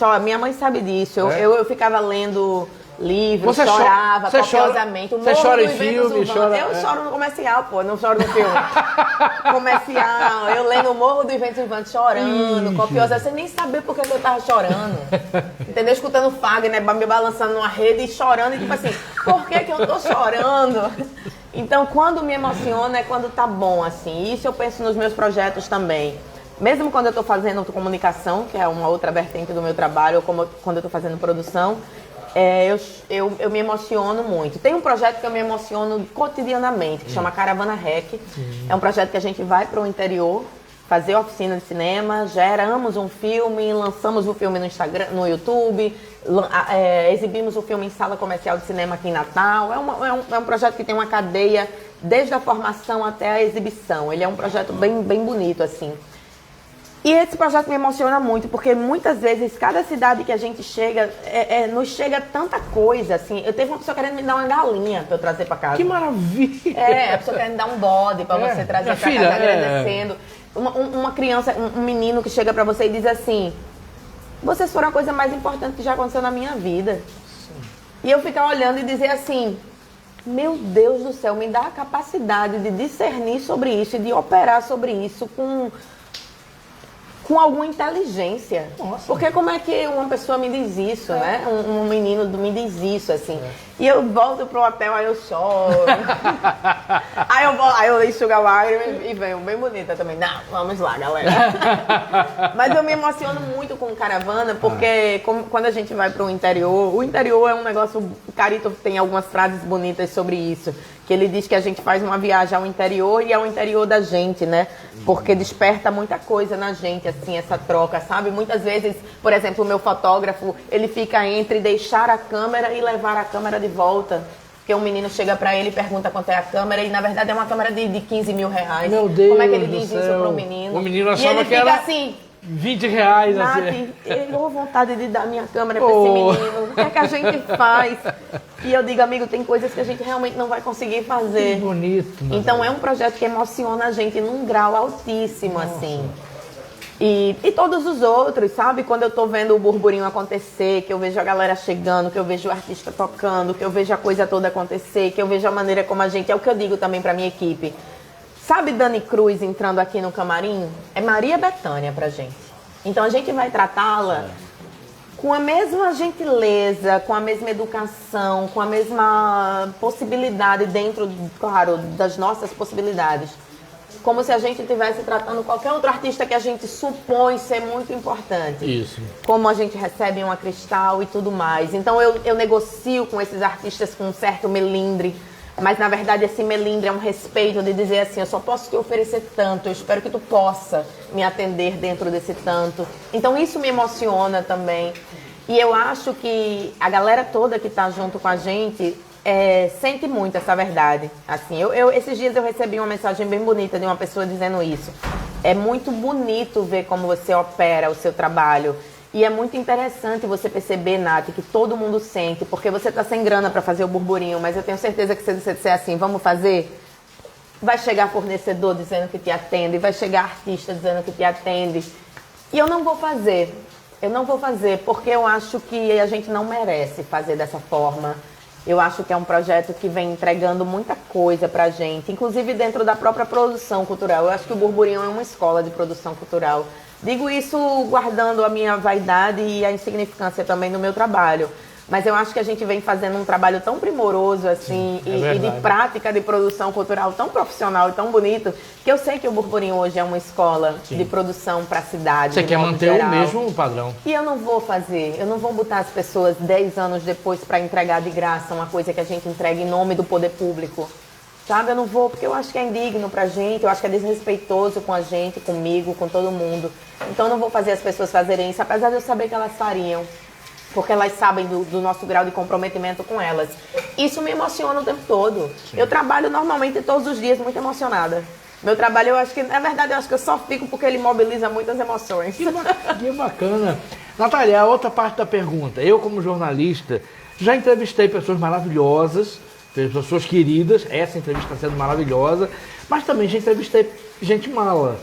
A minha mãe sabe disso. Eu ficava lendo livro, chorava copiosamente. Você chora em filme, chora... Eu choro no comercial, pô, não choro no filme. Comercial, eu lendo o Morro do Vento Uivantes chorando, copiosa, sem nem saber por que eu tava chorando. Entendeu? Escutando Fagner, me balançando numa rede e chorando, e tipo assim, por que eu tô chorando? Então, quando me emociona é quando tá bom, assim. Isso eu penso nos meus projetos também. Mesmo quando eu estou fazendo comunicação, que é uma outra vertente do meu trabalho, ou quando eu estou fazendo produção, eu me emociono muito. Tem um projeto que eu me emociono cotidianamente, que chama Caravana Rec. É um projeto que a gente vai para o interior, fazer oficina de cinema, geramos um filme, lançamos o filme no Instagram, no YouTube, exibimos o filme em sala comercial de cinema aqui em Natal. É um projeto que tem uma cadeia desde a formação até a exibição. Ele é um projeto bem, bem bonito, assim. E esse projeto me emociona muito, porque muitas vezes, cada cidade que a gente chega, nos chega tanta coisa, assim. Eu teve uma pessoa querendo me dar uma galinha pra eu trazer pra casa. Que maravilha! A pessoa querendo me dar um bode pra você trazer pra casa, agradecendo. Uma criança, um menino que chega pra você e diz assim, vocês foram a coisa mais importante que já aconteceu na minha vida. Sim. E eu ficar olhando e dizer assim, meu Deus do céu, me dá a capacidade de discernir sobre isso e de operar sobre isso com alguma inteligência. Nossa. Porque como é que uma pessoa me diz isso, né? Um menino me diz isso, assim. E eu volto pro hotel, aí eu choro. aí eu enxugo a lágrima e venho bem bonita também. Não, vamos lá, galera. Mas eu me emociono muito com Caravana, porque quando a gente vai pro interior, o interior é um negócio... O Carito tem algumas frases bonitas sobre isso. Que ele diz que a gente faz uma viagem ao interior e ao interior da gente, né? Porque desperta muita coisa na gente, assim, essa troca, sabe? Muitas vezes, por exemplo, o meu fotógrafo, ele fica entre deixar a câmera e levar a câmera de volta. Porque um menino chega pra ele e pergunta quanto é a câmera e, na verdade, é uma câmera de 15 mil reais. Meu Deus. Como é que ele diz isso pro menino? O menino achava que era... assim... 20 reais, Nath, assim. Eu dou vontade de dar minha câmera pra esse menino. O que é que a gente faz? E eu digo, amigo, tem coisas que a gente realmente não vai conseguir fazer. Que bonito. Então é um projeto que emociona a gente num grau altíssimo, assim. E todos os outros, sabe? Quando eu tô vendo o burburinho acontecer, que eu vejo a galera chegando, que eu vejo o artista tocando, que eu vejo a coisa toda acontecer, que eu vejo a maneira como a gente... É o que eu digo também pra minha equipe. Sabe Dani Cruz entrando aqui no camarim? É Maria Bethânia pra gente. Então a gente vai tratá-la com a mesma gentileza, com a mesma educação, com a mesma possibilidade dentro, claro, das nossas possibilidades. Como se a gente estivesse tratando qualquer outro artista que a gente supõe ser muito importante. Isso. Como a gente recebe uma Cristal e tudo mais. Então eu negocio com esses artistas com um certo melindre. Mas, na verdade, esse melindre é um respeito de dizer assim, eu só posso te oferecer tanto, eu espero que tu possa me atender dentro desse tanto. Então, isso me emociona também. E eu acho que a galera toda que está junto com a gente sente muito essa verdade. Assim, esses dias eu recebi uma mensagem bem bonita de uma pessoa dizendo isso. É muito bonito ver como você opera o seu trabalho. E é muito interessante você perceber, Nath, que todo mundo sente, porque você tá sem grana para fazer o burburinho, mas eu tenho certeza que se você disser assim, vamos fazer, vai chegar fornecedor dizendo que te atende, vai chegar artista dizendo que te atende. E eu não vou fazer, porque eu acho que a gente não merece fazer dessa forma. Eu acho que é um projeto que vem entregando muita coisa pra gente, inclusive dentro da própria produção cultural. Eu acho que o Burburinho é uma escola de produção cultural. Digo isso guardando a minha vaidade e a insignificância também no meu trabalho. Mas eu acho que a gente vem fazendo um trabalho tão primoroso, assim, e de prática de produção cultural tão profissional e tão bonito, que eu sei que o Burburinho hoje é uma escola de produção para a cidade. Você quer manter geral. O mesmo padrão. E eu não vou fazer, eu não vou botar as pessoas 10 anos depois para entregar de graça uma coisa que a gente entrega em nome do poder público. Sabe, eu não vou, porque eu acho que é indigno pra gente, eu acho que é desrespeitoso com a gente, comigo, com todo mundo. Então eu não vou fazer as pessoas fazerem isso, apesar de eu saber que elas fariam. Porque elas sabem do nosso grau de comprometimento com elas. Isso me emociona o tempo todo. Sim. Eu trabalho normalmente todos os dias muito emocionada. Meu trabalho, eu acho que, na verdade, eu acho que eu só fico porque ele mobiliza muitas emoções. Que bacana. Natália, a outra parte da pergunta. Eu, como jornalista, já entrevistei pessoas maravilhosas, pessoas queridas, essa entrevista está sendo maravilhosa, mas também já entrevistei gente mala.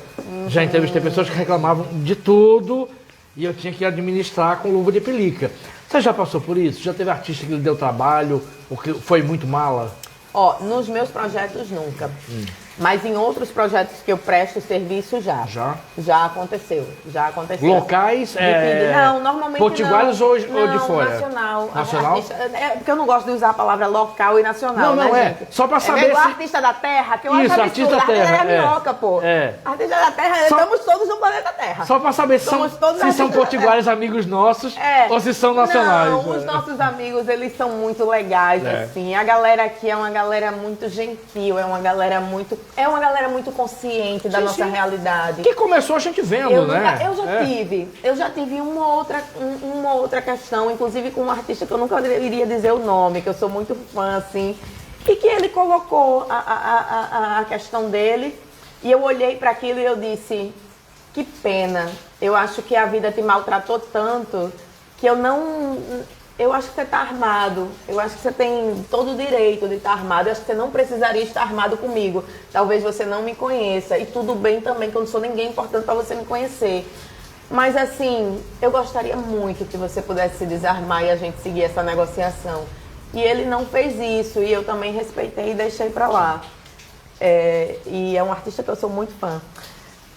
Já entrevistei pessoas que reclamavam de tudo e eu tinha que administrar com luva de pelica. Você já passou por isso? Já teve artista que lhe deu trabalho, ou que foi muito mala? Ó, nos meus projetos nunca. Mas em outros projetos que eu presto serviço já. Já aconteceu. Locais? Não, normalmente potiguares não. ou de fora? Nacional. Nacional? Porque eu não gosto de usar a palavra local e nacional, não, né, gente? Só pra saber igual artista da Terra, que eu acho Isso, artista da Terra. É minhoca, pô. Artista da Terra, estamos todos no planeta Terra. Só pra saber se são potiguares amigos nossos ou se são nacionais. Não, os nossos amigos, eles são muito legais, assim. A galera aqui é uma galera muito gentil, é uma galera muito consciente da nossa realidade. Que começou a gente vendo, Eu já tive uma outra questão, inclusive com um artista que eu nunca iria dizer o nome, que eu sou muito fã, assim, e que ele colocou a questão dele, e eu olhei para aquilo e eu disse, que pena, eu acho que a vida te maltratou tanto que eu acho que você está armado. Eu acho que você tem todo o direito de estar armado. Eu acho que você não precisaria estar armado comigo. Talvez você não me conheça. E tudo bem também, que eu não sou ninguém importante para você me conhecer. Mas assim, eu gostaria muito que você pudesse se desarmar e a gente seguir essa negociação. E ele não fez isso. E eu também respeitei e deixei para lá. E é um artista que eu sou muito fã.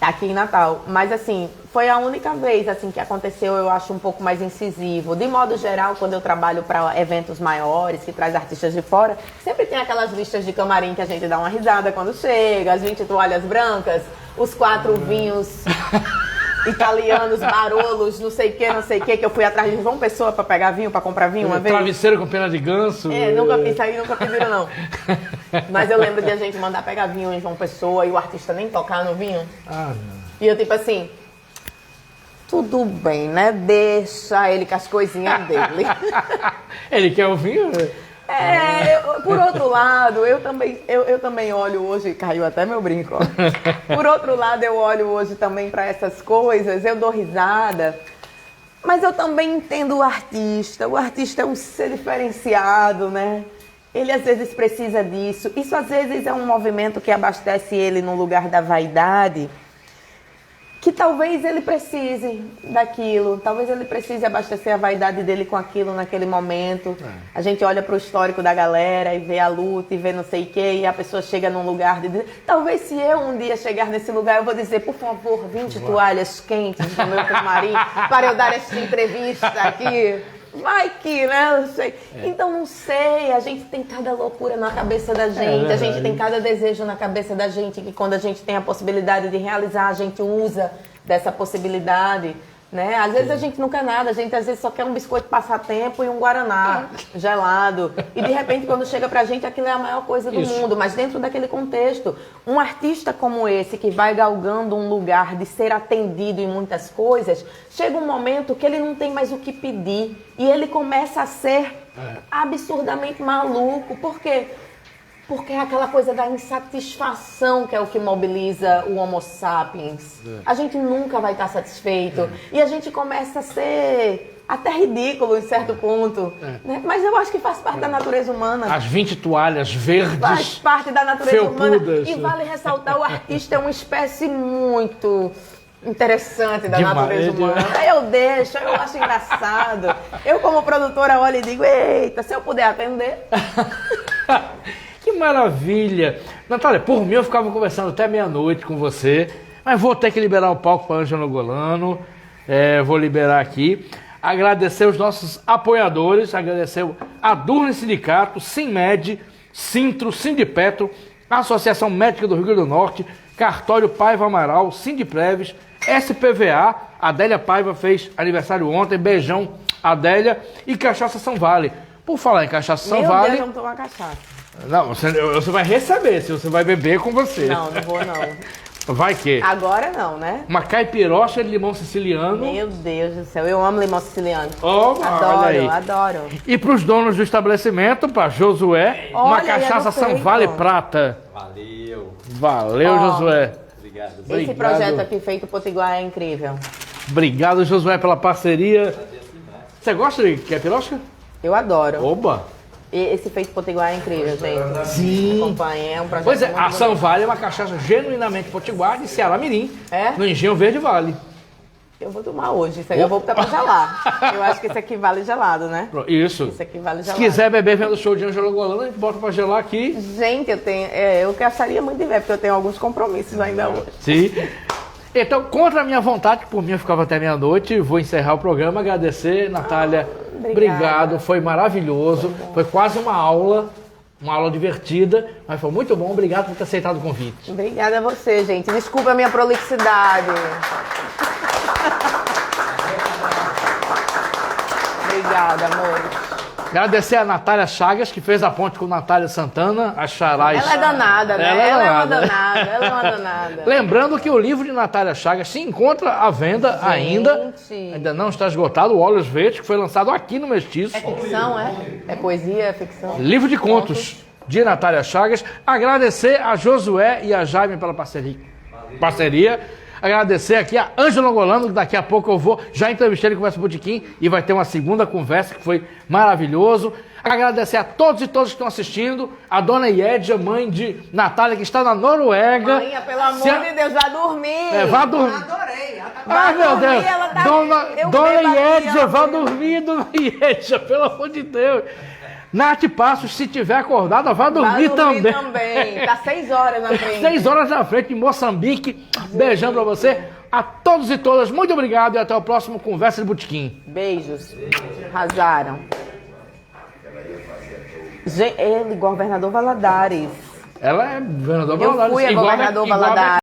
Aqui em Natal. Mas assim, foi a única vez assim que aconteceu, eu acho um pouco mais incisivo. De modo geral, quando eu trabalho para eventos maiores, que traz artistas de fora, sempre tem aquelas listas de camarim que a gente dá uma risada quando chega, as 20 toalhas brancas, os 4 vinhos italianos, barolos, não sei o que, que eu fui atrás de João Pessoa para pegar vinho, para comprar vinho uma vez. Travesseiro com pena de ganso. Nunca pediram não. Mas eu lembro de a gente mandar pegar vinho em João Pessoa e o artista nem tocar no vinho. Não. E eu tipo assim, tudo bem, né? Deixa ele com as coisinhas dele. Ele quer o vinho? Por outro lado, eu também olho hoje, caiu até meu brinco, ó. Por outro lado, eu olho hoje também para essas coisas, eu dou risada, mas eu também entendo o artista é um ser diferenciado, né? Ele às vezes precisa disso, isso às vezes é um movimento que abastece ele no lugar da vaidade, que talvez ele precise daquilo, talvez ele precise abastecer a vaidade dele com aquilo naquele momento. A gente olha para o histórico da galera e vê a luta e vê não sei o quê, e a pessoa chega num lugar de dizer, talvez se eu um dia chegar nesse lugar, eu vou dizer, por favor, 20 toalhas quentes no meu camarim para eu dar essa entrevista aqui. Vai que, né? Eu sei. Então, não sei, a gente tem cada loucura na cabeça da gente, a gente tem cada desejo na cabeça da gente, que quando a gente tem a possibilidade de realizar, a gente usa dessa possibilidade, né? Às vezes a gente não quer nada, a gente às vezes só quer um biscoito passatempo e um guaraná gelado. E de repente, quando chega pra gente, aquilo é a maior coisa do mundo. Mas dentro daquele contexto, um artista como esse, que vai galgando um lugar de ser atendido em muitas coisas, chega um momento que ele não tem mais o que pedir. E ele começa a ser absurdamente maluco. Por quê? Porque é aquela coisa da insatisfação que é o que mobiliza o Homo sapiens. A gente nunca vai estar satisfeito. E a gente começa a ser até ridículo em certo ponto. Né? Mas eu acho que faz parte da natureza humana. As 20 toalhas verdes. Faz parte da natureza humana. Felpudas. E vale ressaltar, o artista é uma espécie muito interessante da natureza humana. Eu acho engraçado. Eu, como produtora, olho e digo, eita, se eu puder atender... Que maravilha! Natália, por mim eu ficava conversando até meia-noite com você, mas vou ter que liberar o palco para a Ângela Golano, vou liberar aqui. Agradecer os nossos apoiadores, agradecer a Durne Sindicato, Sinmed, Sintro, Sindipetro, Associação Médica do Rio Grande do Norte, Cartório Paiva Amaral, Sindipreves, SPVA, Adélia Paiva fez aniversário ontem, beijão Adélia, e Cachaça São Vale. Por falar em Cachaça São Vale... Meu Deus, vamos tomar cachaça. Não, você vai receber, se você vai beber com você. Não vou não. Vai que? Agora não, né? Uma caipirocha de limão siciliano. Meu Deus do céu, eu amo limão siciliano. Adoro. E para os donos do estabelecimento, para Josué, uma cachaça São Vale Prata. Valeu, Josué. Obrigado. Esse projeto aqui feito Potiguar é incrível. Obrigado, Josué, pela parceria. Você gosta de caipirosca? Eu adoro. Oba! Esse feito potiguar é incrível, gente. Sim. Acompanha, é um projeto. Pois é, a São Vale é uma cachaça genuinamente potiguar de Ceará Mirim, no Engenho Verde Vale. Eu vou tomar hoje, isso aí eu vou botar pra gelar. Eu acho que esse aqui vale gelado, né? Isso. Esse aqui vale gelado. Se quiser beber vendo o show de Ângelo Golano, a gente bota pra gelar aqui. Gente, eu gostaria muito de ver, porque eu tenho alguns compromissos ainda hoje. Sim. Então, contra a minha vontade, que por mim eu ficava até meia-noite, vou encerrar o programa, agradecer, Natália, obrigado, foi maravilhoso, foi quase uma aula divertida, mas foi muito bom, obrigado por ter aceitado o convite. Obrigada a você, gente, desculpa a minha prolixidade. Obrigada, amor. Agradecer a Natália Chagas, que fez a ponte com Natália Santana, a Charaz. Ela é danada, né? Ela é uma danada. Lembrando que o livro de Natália Chagas se encontra à venda ainda. Ainda não está esgotado, o Olhos Verdes, que foi lançado aqui no Mestiço. É ficção, é? É poesia, é ficção? Livro de contos de Natália Chagas. Agradecer a Josué e a Jaime pela parceria. Agradecer aqui a Ângelo Golano, que daqui a pouco eu vou, já entrevistei ele, Conversa Botequim, e vai ter uma segunda conversa que foi maravilhoso. Agradecer a todos e todas que estão assistindo, a dona Iedia, mãe de Natália, que está na Noruega. Mãe, pelo amor de Deus, vá dormir. Vá dormir. Adorei. Ai, meu Deus. Dona Iedia, vá dormir. dormir, dona Iedia, pelo amor de Deus. Nath Passos, se tiver acordada, vá dormir também. Tá 6 horas na frente. 6 horas na frente, em Moçambique. Beijão pra você. A todos e todas, muito obrigado e até o próximo Conversa de Botequim. Beijos. Arrasaram. Ele, governador Valadares. Ela é governador Eu Valadares. fui a governador Valadares.